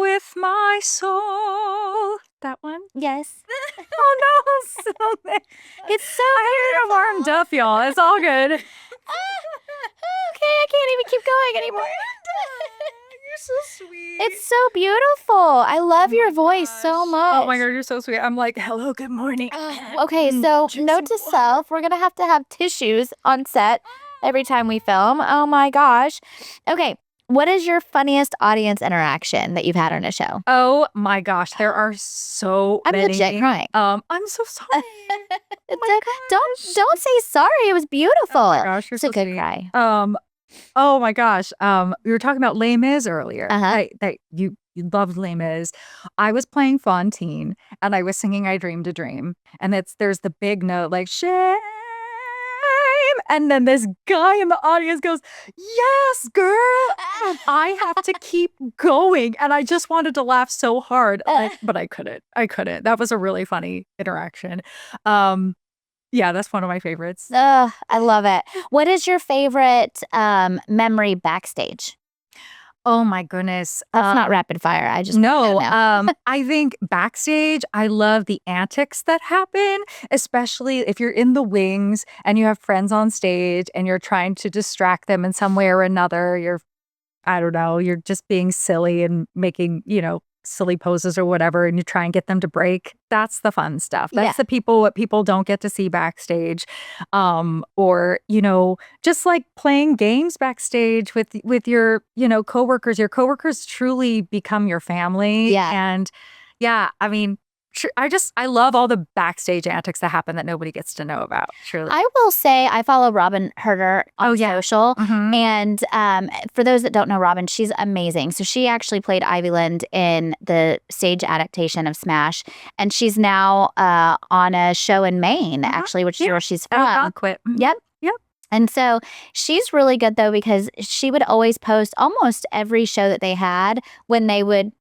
with my soul. That one? Yes. Oh no, so bad. It's so I am warmed up, y'all. It's all good. okay, I can't even keep going anymore. You're so sweet. It's so beautiful. I love your voice so much. Oh my god, you're so sweet. I'm like, hello, good morning. Okay, so note to self, we're going to have tissues on set every time we film. Oh my gosh. Okay, what is your funniest audience interaction that you've had on a show? Oh my gosh, there are so I'm many. legit crying. I'm so sorry. Don't say sorry. It was beautiful. Oh my gosh, you're It's so a good sweet. cry. Oh my gosh. We were talking about Les Mis earlier. Uh-huh. That you loved Les Mis. I was playing Fontaine and I was singing I Dreamed a Dream. And there's the big note like shame. And then this guy in the audience goes, yes, girl. And I have to keep going. And I just wanted to laugh so hard. But I couldn't. That was a really funny interaction. Yeah, that's one of my favorites. I love it. What is your favorite memory backstage? Oh my goodness. That's not rapid fire. I just No, don't know. I think backstage, I love the antics that happen, especially if you're in the wings and you have friends on stage and you're trying to distract them in some way or another. I don't know, you're just being silly and making, silly poses or whatever, and you try and get them to break. That's the fun stuff. That's what people don't get to see backstage. Or, just like playing games backstage with your, coworkers. Your coworkers truly become your family. Yeah. And yeah, I mean, I love all the backstage antics that happen that nobody gets to know about. Truly. I will say I follow Robin Herder on social. Mhm. And for those that don't know Robin, she's amazing. So she actually played Ivy Lind in the stage adaptation of Smash. And she's now on a show in Maine, actually, which is where she's from. Algonquin. Yep. And so she's really good, though, because she would always post almost every show that they had when they would,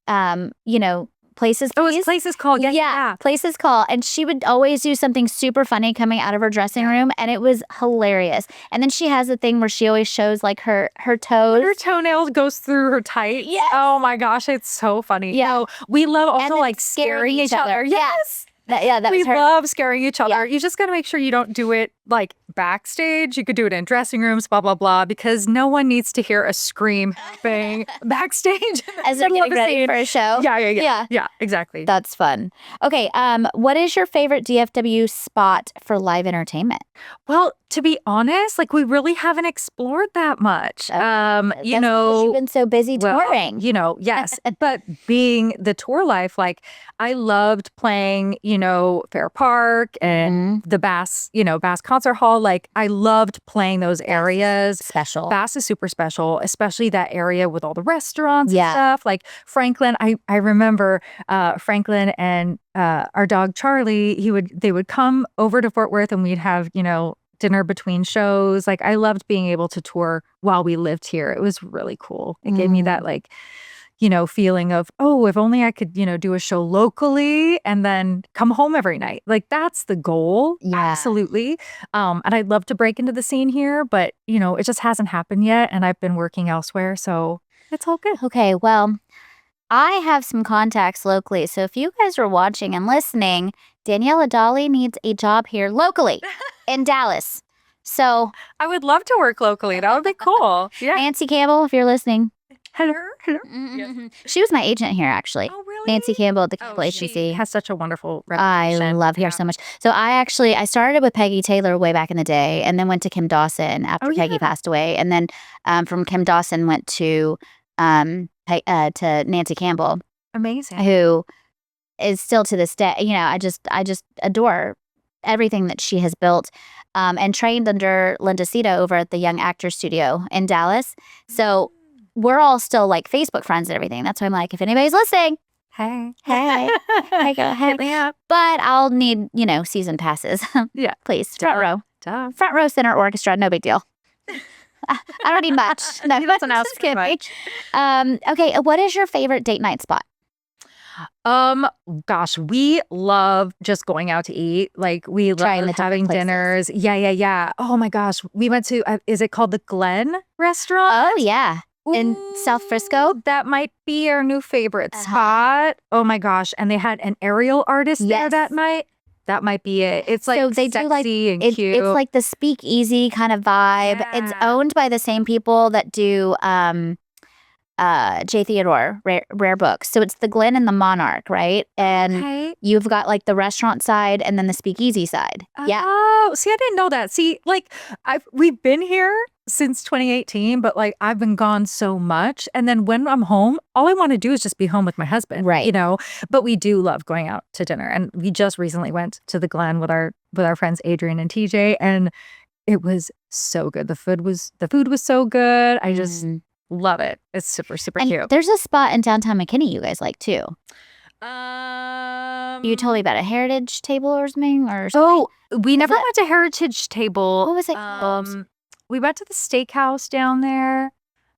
Places Oh, Please. it's Places Call. Yeah. Places Call. And she would always do something super funny coming out of her dressing room, and it was hilarious. And then she has a thing where she always shows like her toes. Her toenail goes through her tights. Yes. Oh my gosh, it's so funny. Yeah. We love And also then like scaring each other. Yes. That We was her. love scaring each other. Yeah. You just got to make sure you don't do it like backstage. You could do it in dressing rooms, blah, blah, blah, because no one needs to hear a scream bang backstage. As they're getting ready for a show. Yeah, exactly. That's fun. Okay, what is your favorite DFW spot for live entertainment? Well, to be honest, like we really haven't explored that much. That's because you've been so busy touring. Yes. But being the tour life, like I loved playing, Fair Park and the Bass Concert Hall. Like I loved playing those areas. Special. Bass is super special, especially that area with all the restaurants and Yeah. stuff. Like Franklin, I remember Franklin and our dog Charlie, they would come over to Fort Worth and we'd have, dinner between shows. Like I loved being able to tour while we lived here. It was really cool. It gave me that like, feeling of, oh, if only I could, do a show locally and then come home every night. Like that's the goal. Yeah. Absolutely. And I'd love to break into the scene here, but it just hasn't happened yet. And I've been working elsewhere. So it's all good. Okay, well, I have some contacts locally. So if you guys are watching and listening, Daniella Dalli needs a job here locally in Dallas. So I would love to work locally. That would be cool. Yeah. Nancy Campbell, if you're listening. Hello. She was my agent here, actually. Oh, really? Nancy Campbell at the Oh, Campbell she Agency. has such a wonderful I reputation. love her so much. So I started with Peggy Taylor way back in the day, and then went to Kim Dawson after Peggy passed away, and then from Kim Dawson went to Nancy Campbell, Amazing. who is still to this day. I just adore everything that she has built, and trained under Linda Cito over at the Young Actors Studio in Dallas. So we're all still like Facebook friends and everything. That's why I'm like, if anybody's listening, Hey. hey, go ahead. Hit me up. But I'll need, season passes. Yeah. Please, front row. Duh. Front row center orchestra, no big deal. I don't need much. No, He doesn't ask just for kidding. much. Okay, what is your favorite date night spot? Gosh, we love just going out to eat. Like we Trying love the having different dinners. Yeah. Oh my gosh. We went to, is it called the Glen restaurant? Oh, yeah. in South Frisco. That might be our new favorite spot. Oh my gosh. And they had an aerial artist there that night. That might be it. It's like So they sexy do like and it's cute. like the speakeasy kind of vibe. It's Yeah. owned by the same people that do J. Theodore Rare Books. So it's the Glen and the Monarch, right? And Okay. you've got like the restaurant side and then the speakeasy side. Yeah. Oh, see, I didn't know that. See, like we've been here since 2018, but like I've been gone so much. And then when I'm home, all I want to do is just be home with my husband. Right. You know, but we do love going out to dinner. And we just recently went to the Glen with our friends Adrian and TJ, and it was so good. The food was so good. I just love it. It's super, super And cute. there's a spot in downtown McKinney you guys like too. You told me about a heritage table or something, or we never went to Heritage Table. what was it called? We went to the steakhouse down there.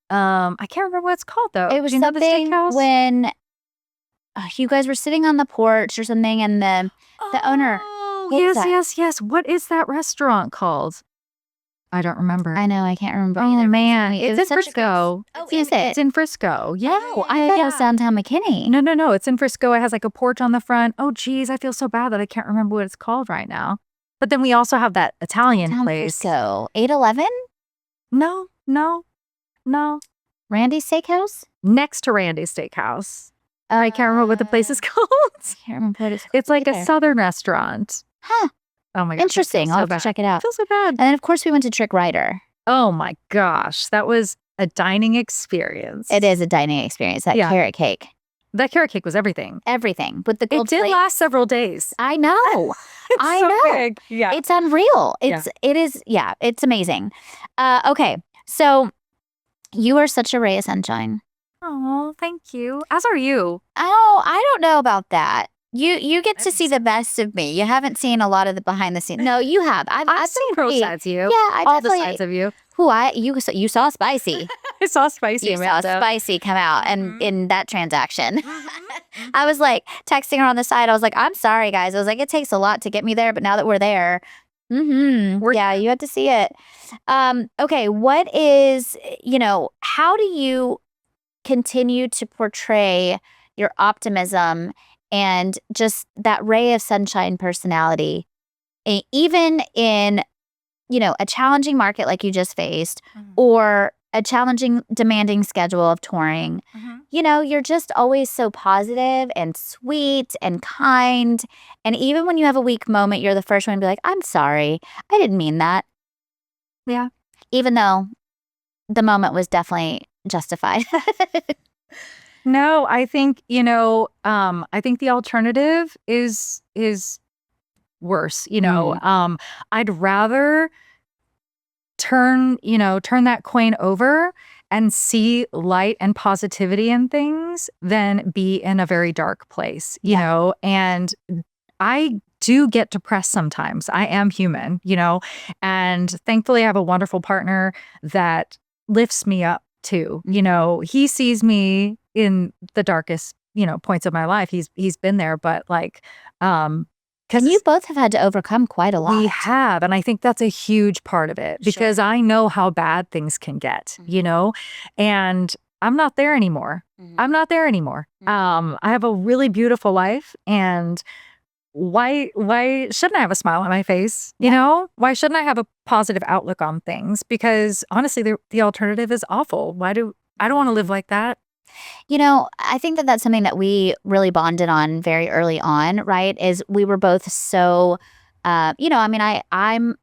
I can't remember what it's called though. It was Do you know the something steakhouse? when you guys were sitting on the porch or something, and the owner. Oh, What is yes, that? yes. What is that restaurant called? I don't remember. I know, I can't remember Oh either. man, It it's was in such a good- Frisco. Oh, is it? It's in Frisco. Yeah. Oh, I thought it was downtown McKinney. No. It's in Frisco. It has like a porch on the front. Oh, geez, I feel so bad that I can't remember what it's called right now. But then we also have that Italian Down place. Frisco. 811? No. Randy's Steakhouse? Next to Randy's Steakhouse. I can't remember what the place is called. Can't remember what it's called. It's like a either. southern restaurant. Huh. Oh my gosh. Interesting. I'll have to check it I out. feel so bad. And then, of course, we went to Trick Rider. Oh my gosh. That was a dining experience. It is a dining experience. That Yeah. carrot cake. That carrot cake was everything. Everything. With the It gold did plate. last several days. I know. It's I so know. big. Yeah. It's unreal. It's amazing. Okay. So you are such a ray of sunshine. Oh, thank you. As are you. Oh, I don't know about that. You get to see the best of me. You haven't seen a lot of the behind the scenes. No, you have. I've seen both sides of you. Yeah, I all the definitely. sides of you. You saw Spicy. I saw Spicy. You saw Amanda. Spicy come out and in that transaction. I was like texting her on the side. I was like, I'm sorry, guys. I was like, it takes a lot to get me there, but now that we're there, yeah, you have to see it. Okay, what is, how do you continue to portray your optimism and just that ray of sunshine personality, even in, a challenging market like you just faced, or a challenging, demanding schedule of touring? You're just always so positive and sweet and kind. And even when you have a weak moment, you're the first one to be like, I'm sorry. I didn't mean that. Yeah. Even though the moment was definitely justified. No, I think, I think the alternative is worse. I'd rather turn that coin over and see light and positivity in things than be in a very dark place, you know, and I do get depressed sometimes. I am human, and thankfully I have a wonderful partner that lifts me up too. He sees me in the darkest, points of my life. He's been there, but because you both have had to overcome quite a lot. We have. And I think that's a huge part of it because I know how bad things can get, and I'm not there anymore. I'm not there anymore. I have a really beautiful life, and why shouldn't I have a smile on my face? Why shouldn't I have a positive outlook on things? Because honestly, the alternative is awful. I don't want to live like that. I think that that's something that we really bonded on very early on, right? Is we were both so, I'm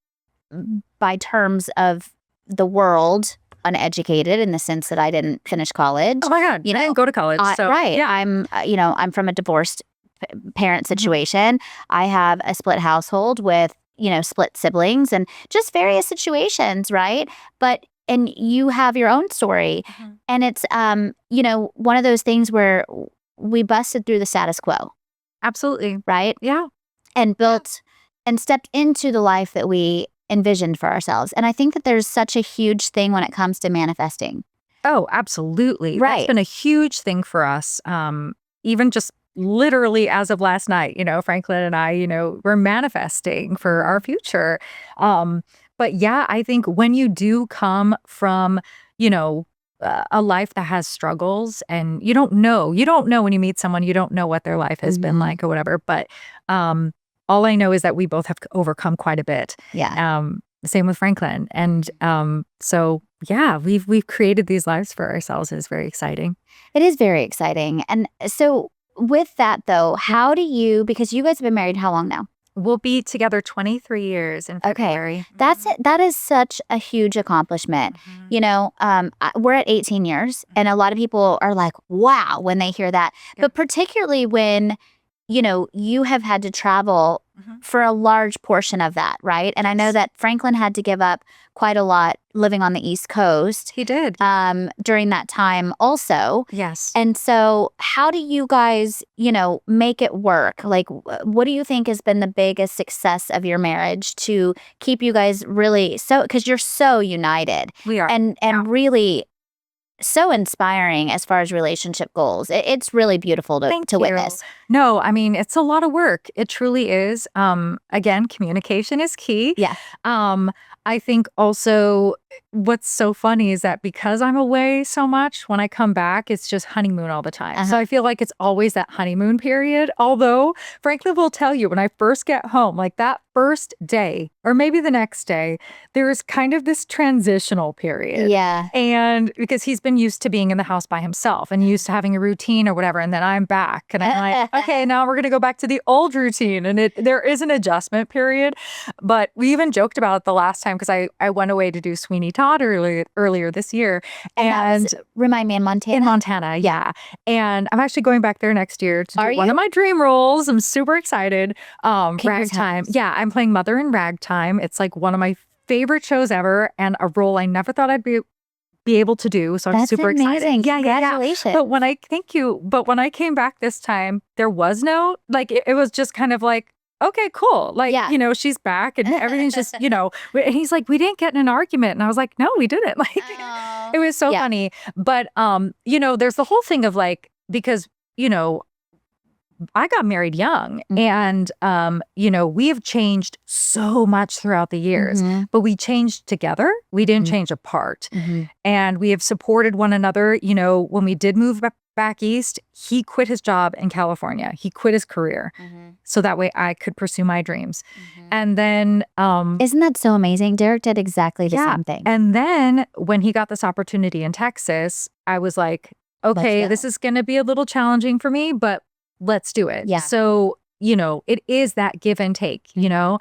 by terms of the world uneducated in the sense that I didn't finish college. Oh my God, I didn't go to college. So, right. Yeah. I'm from a divorced parent situation. I have a split household with, split siblings and just various situations, right? And you have your own story. And it's, one of those things where we busted through the status quo. Absolutely. Right? Yeah. And built and stepped into the life that we envisioned for ourselves. And I think that there's such a huge thing when it comes to manifesting. Oh, absolutely. Right. That's been a huge thing for us. Even just literally as of last night, Franklin and I, we're manifesting for our future. But yeah, I think when you do come from, a life that has struggles, and you don't know when you meet someone, you don't know what their life has been like or whatever. But all I know is that we both have overcome quite a bit. Yeah. Same with Franklin. And so yeah, we've created these lives for ourselves. It's very exciting. It is very exciting. And so with that though, how do you, because you guys have been married how long now? We'll be together 23 years in February. That's it. That is such a huge accomplishment. You know, we're at 18 years, and a lot of people are like, wow, when they hear that. But particularly when, you know, you have had to travel for a large portion of that, right? And I know that Franklin had to give up quite a lot living on the East Coast. He did. During that time also. Yes. And so how do you guys, you know, make it work? Like, what do you think has been the biggest success of your marriage to keep you guys really because you're so united. We are. And really so inspiring as far as relationship goals. It's really beautiful to witness. No, I mean, it's a lot of work. It truly is. Again, communication is key. Yeah. I think also what's so funny is that because I'm away so much, when I come back, it's just honeymoon all the time. So I feel like it's always that honeymoon period. Although Franklin will tell you when I first get home, like that first day or maybe the next day, there's kind of this transitional period. Yeah. And because he's been used to being in the house by himself and used to having a routine or whatever. And then I'm back and I'm like, okay, now we're going to go back to the old routine. And there is an adjustment period. But we even joked about it the last time because I went away to do Sweeney Todd earlier this year. And remind me, in Montana? In Montana, yeah. And I'm actually going back there next year to do one you? of my dream roles. I'm super excited. Ragtime. Yeah, I'm playing Mother in Ragtime. It's like one of my favorite shows ever and a role I never thought I'd be able to do. So I'm super excited. Yeah, congratulations. But thank you. But when I came back this time, there was no, like, it was just kind of like, okay, cool. Like, you know, she's back and everything's just, you know, and he's like, we didn't get in an argument. And I was like, no, we didn't. Like, it was so funny. But, you know, there's the whole thing of like, because, you know, I got married young and, you know, we have changed so much throughout the years, but we changed together. We didn't change apart. And we have supported one another. You know, when we did move back east, he quit his job in California. He quit his career. So that way I could pursue my dreams. And then... Isn't that so amazing? Derek did exactly the same thing. And then when he got this opportunity in Texas, I was like, okay, this is going to be a little challenging for me, but let's do it. Yeah. So, you know, it is that give and take, you know?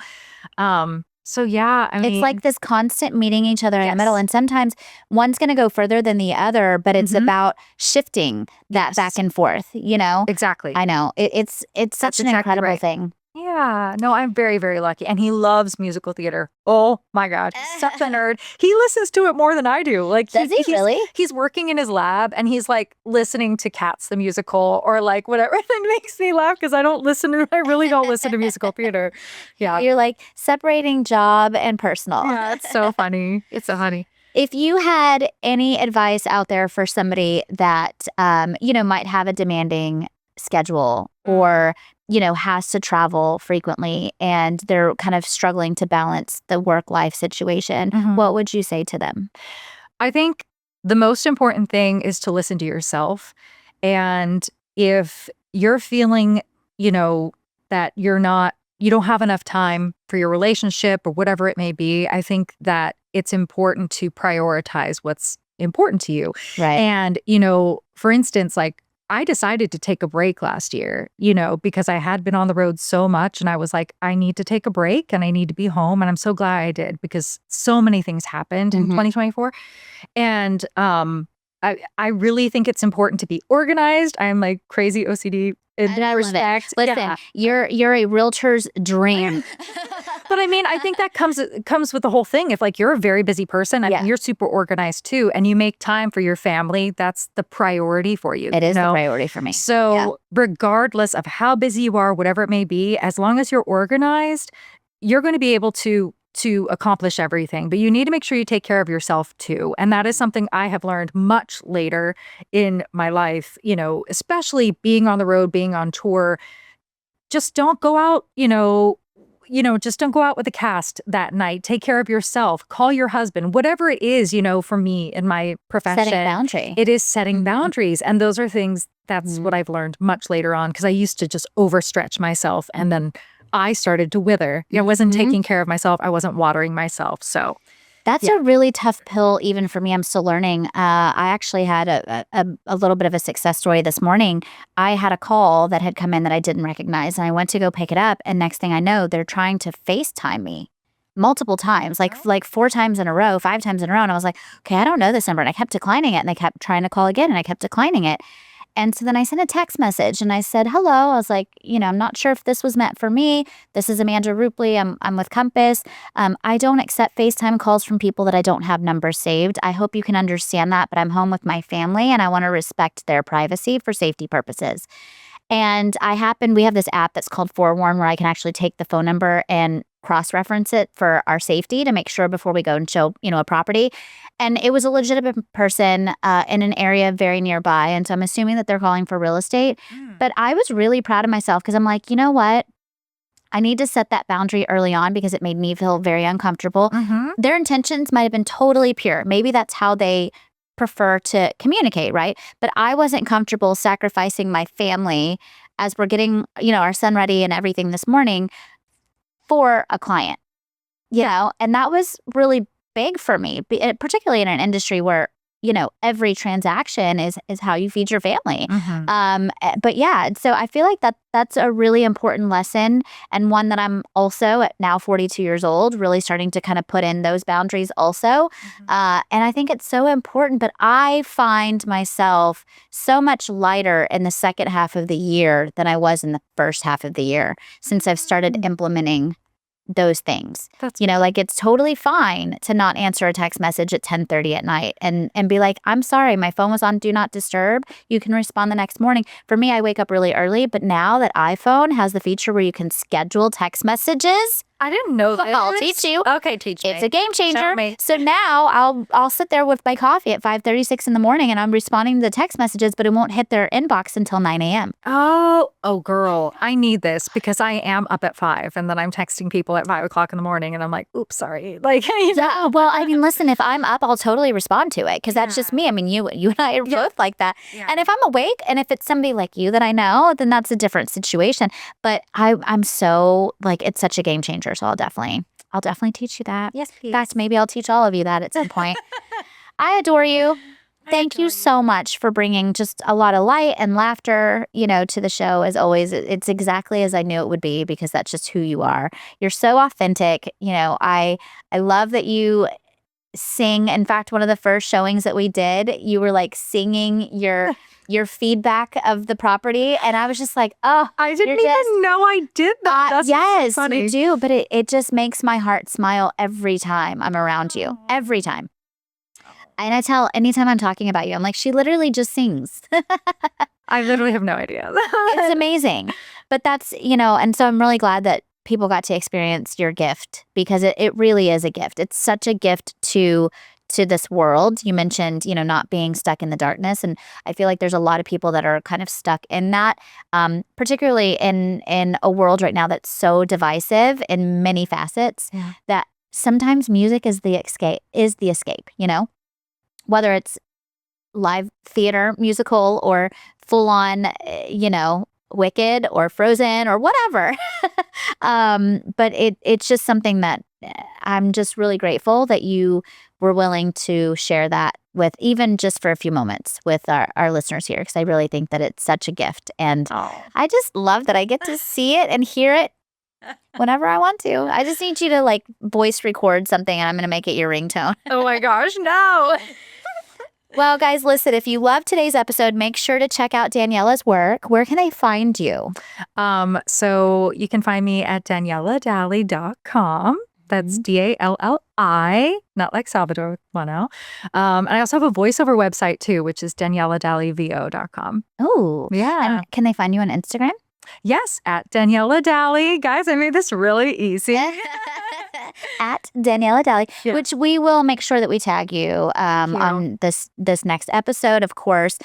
So yeah, I mean, it's like this constant meeting each other in the middle. And sometimes one's going to go further than the other, but it's about shifting that back and forth, you know? Exactly. I know. It's such an incredible thing. Yeah. No, I'm very, very lucky. And he loves musical theater. Oh my God. He's such a nerd. He listens to it more than I do. Like, does he really? He's working in his lab and he's like listening to Cats the musical or like whatever. It makes me laugh because I really don't listen to musical theater. Yeah. You're like separating job and personal. Yeah, it's so funny. It's so funny. If you had any advice out there for somebody that, you know, might have a demanding schedule or, you know, has to travel frequently and they're kind of struggling to balance the work-life situation, what would you say to them? I think the most important thing is to listen to yourself. And if you're feeling, you know, that you don't have enough time for your relationship or whatever it may be, I think that it's important to prioritize what's important to you. Right. And, you know, for instance, like, I decided to take a break last year, you know, because I had been on the road so much and I was like, I need to take a break and I need to be home. And I'm so glad I did because so many things happened in 2024. And I really think it's important to be organized. I'm like crazy OCD in and I respect. Love it. Listen, you're a realtor's dream. But I mean, I think that comes with the whole thing. If like you're a very busy person and you're super organized too, and you make time for your family, that's the priority for you. It is the priority for me. So regardless of how busy you are, whatever it may be, as long as you're organized, you're going to be able to accomplish everything. But you need to make sure you take care of yourself too. And that is something I have learned much later in my life, you know, especially being on the road, being on tour. Just don't go out, you know, just don't go out with the cast that night. Take care of yourself. Call your husband. Whatever it is, for me in my profession. Setting a boundary. It is setting boundaries. And those are things, that's what I've learned much later on, because I used to just overstretch myself. And then I started to wither. I wasn't taking care of myself. I wasn't watering myself. So that's a really tough pill, even for me. I'm still learning. I actually had a little bit of a success story this morning. I had a call that had come in that I didn't recognize, and I went to go pick it up. And next thing I know, they're trying to FaceTime me multiple times, like 4 times in a row, 5 times in a row. And I was like, okay, I don't know this number. And I kept declining it, and they kept trying to call again, and I kept declining it. And so then I sent a text message and I said, hello. I was like, I'm not sure if this was meant for me. This is Amanda Rupley. I'm with Compass. I don't accept FaceTime calls from people that I don't have numbers saved. I hope you can understand that, but I'm home with my family and I want to respect their privacy for safety purposes. And we have this app that's called Forewarn, where I can actually take the phone number and cross-reference it for our safety to make sure before we go and show, a property. And it was a legitimate person in an area very nearby. And so I'm assuming that they're calling for real estate. But I was really proud of myself, because I'm like, you know what? I need to set that boundary early on, because it made me feel very uncomfortable. Their intentions might have been totally pure. Maybe that's how they prefer to communicate, right? But I wasn't comfortable sacrificing my family as we're getting, our son ready and everything this morning for a client, and that was really big for me, particularly in an industry where, every transaction is how you feed your family. But yeah, so I feel like that's a really important lesson, and one that I'm also at now 42 years old, really starting to kind of put in those boundaries also. And I think it's so important, but I find myself so much lighter in the second half of the year than I was in the first half of the year, since I've started implementing those things. Like, it's totally fine to not answer a text message at 10:30 at night and be like, I'm sorry, my phone was on do not disturb. You can respond the next morning. For me, I wake up really early, but now that iPhone has the feature where you can schedule text messages, I didn't know that. I'll teach you. Okay, teach me. It's a game changer. Show me. So now I'll sit there with my coffee at 5:36 in the morning, and I'm responding to the text messages, but it won't hit their inbox until 9 a.m. Oh, girl, I need this, because I am up at 5, and then I'm texting people at 5 o'clock in the morning, and I'm like, oops, sorry. Yeah, well, I mean, listen, if I'm up, I'll totally respond to it, because that's just me. I mean, you and I are both like that. Yeah. And if I'm awake, and if it's somebody like you that I know, then that's a different situation. But I'm so, it's such a game changer. So I'll definitely teach you that. Yes, please. In fact, maybe I'll teach all of you that at some point. I adore you. Thank you so much for bringing just a lot of light and laughter, to the show. As always, it's exactly as I knew it would be, because that's just who you are. You're so authentic. I love that you sing. In fact, one of the first showings that we did, you were singing your feedback of the property, and I was just like, oh, I didn't even know I did that. That's yes, funny. You do, but it just makes my heart smile every time I'm around you. Every time. And anytime I'm talking about you, I'm like, she literally just sings. I literally have no idea. It's amazing. But that's, and so I'm really glad that people got to experience your gift, because it really is a gift. It's such a gift to this world. You mentioned, not being stuck in the darkness. And I feel like there's a lot of people that are kind of stuck in that, particularly in a world right now that's so divisive in many facets, that sometimes music is the escape, whether it's live theater musical or full on, Wicked or Frozen or whatever. But it's just something that I'm just really grateful that you were willing to share that with, even just for a few moments, with our listeners here, because I really think that it's such a gift. And I just love that I get to see it and hear it whenever I want to. I just need you to voice record something, and I'm going to make it your ringtone. Oh my gosh, no. Well, guys, listen, if you love today's episode, make sure to check out Daniella's work. Where can they find you? So you can find me at DaniellaDalli.com. That's DALLI, not like Salvador with one L. And I also have a voiceover website too, which is DaniellaDalliVO.com. Oh, yeah. And can they find you on Instagram? Yes, at Daniella Dalli. Guys, I made this really easy. At Daniella Dalli, which we will make sure that we tag you on this next episode, of course.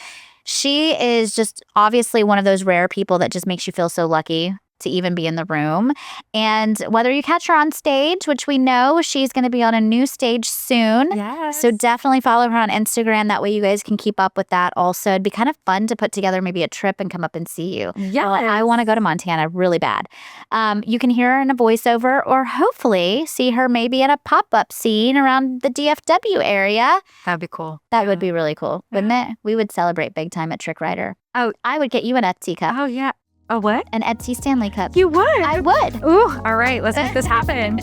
She is just obviously one of those rare people that just makes you feel so lucky to even be in the room. And whether you catch her on stage, which we know she's going to be on a new stage soon. Yes. So definitely follow her on Instagram. That way you guys can keep up with that also. It'd be kind of fun to put together maybe a trip and come up and see you. Yeah. Well, I want to go to Montana really bad. You can hear her in a voiceover or hopefully see her maybe in a pop-up scene around the DFW area. That'd be cool. That would be really cool, wouldn't it? We would celebrate big time at Trick Rider. Oh. I would get you an Etsy cup. Oh, yeah. Oh, what? An Etsy Stanley cup. You would? I would. Ooh, all right. Let's make this happen.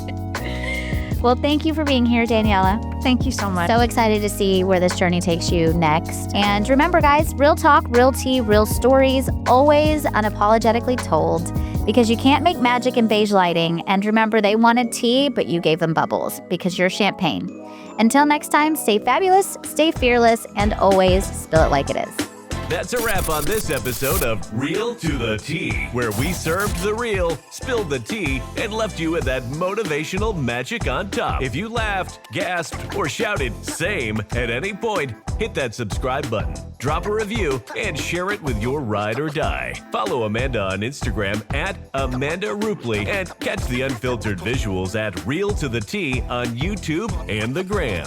Well, thank you for being here, Daniella. Thank you so much. So excited to see where this journey takes you next. And remember, guys, real talk, real tea, real stories, always unapologetically told. Because you can't make magic in beige lighting. And remember, they wanted tea, but you gave them bubbles because you're champagne. Until next time, stay fabulous, stay fearless, and always spill it like it is. That's a wrap on this episode of Real to the Tea, where we served the real, spilled the tea, and left you with that motivational magic on top. If you laughed, gasped, or shouted same at any point, hit that subscribe button, drop a review, and share it with your ride or die. Follow Amanda on Instagram at Amanda Rupley and catch the unfiltered visuals at Real to the Tea on YouTube and the Gram.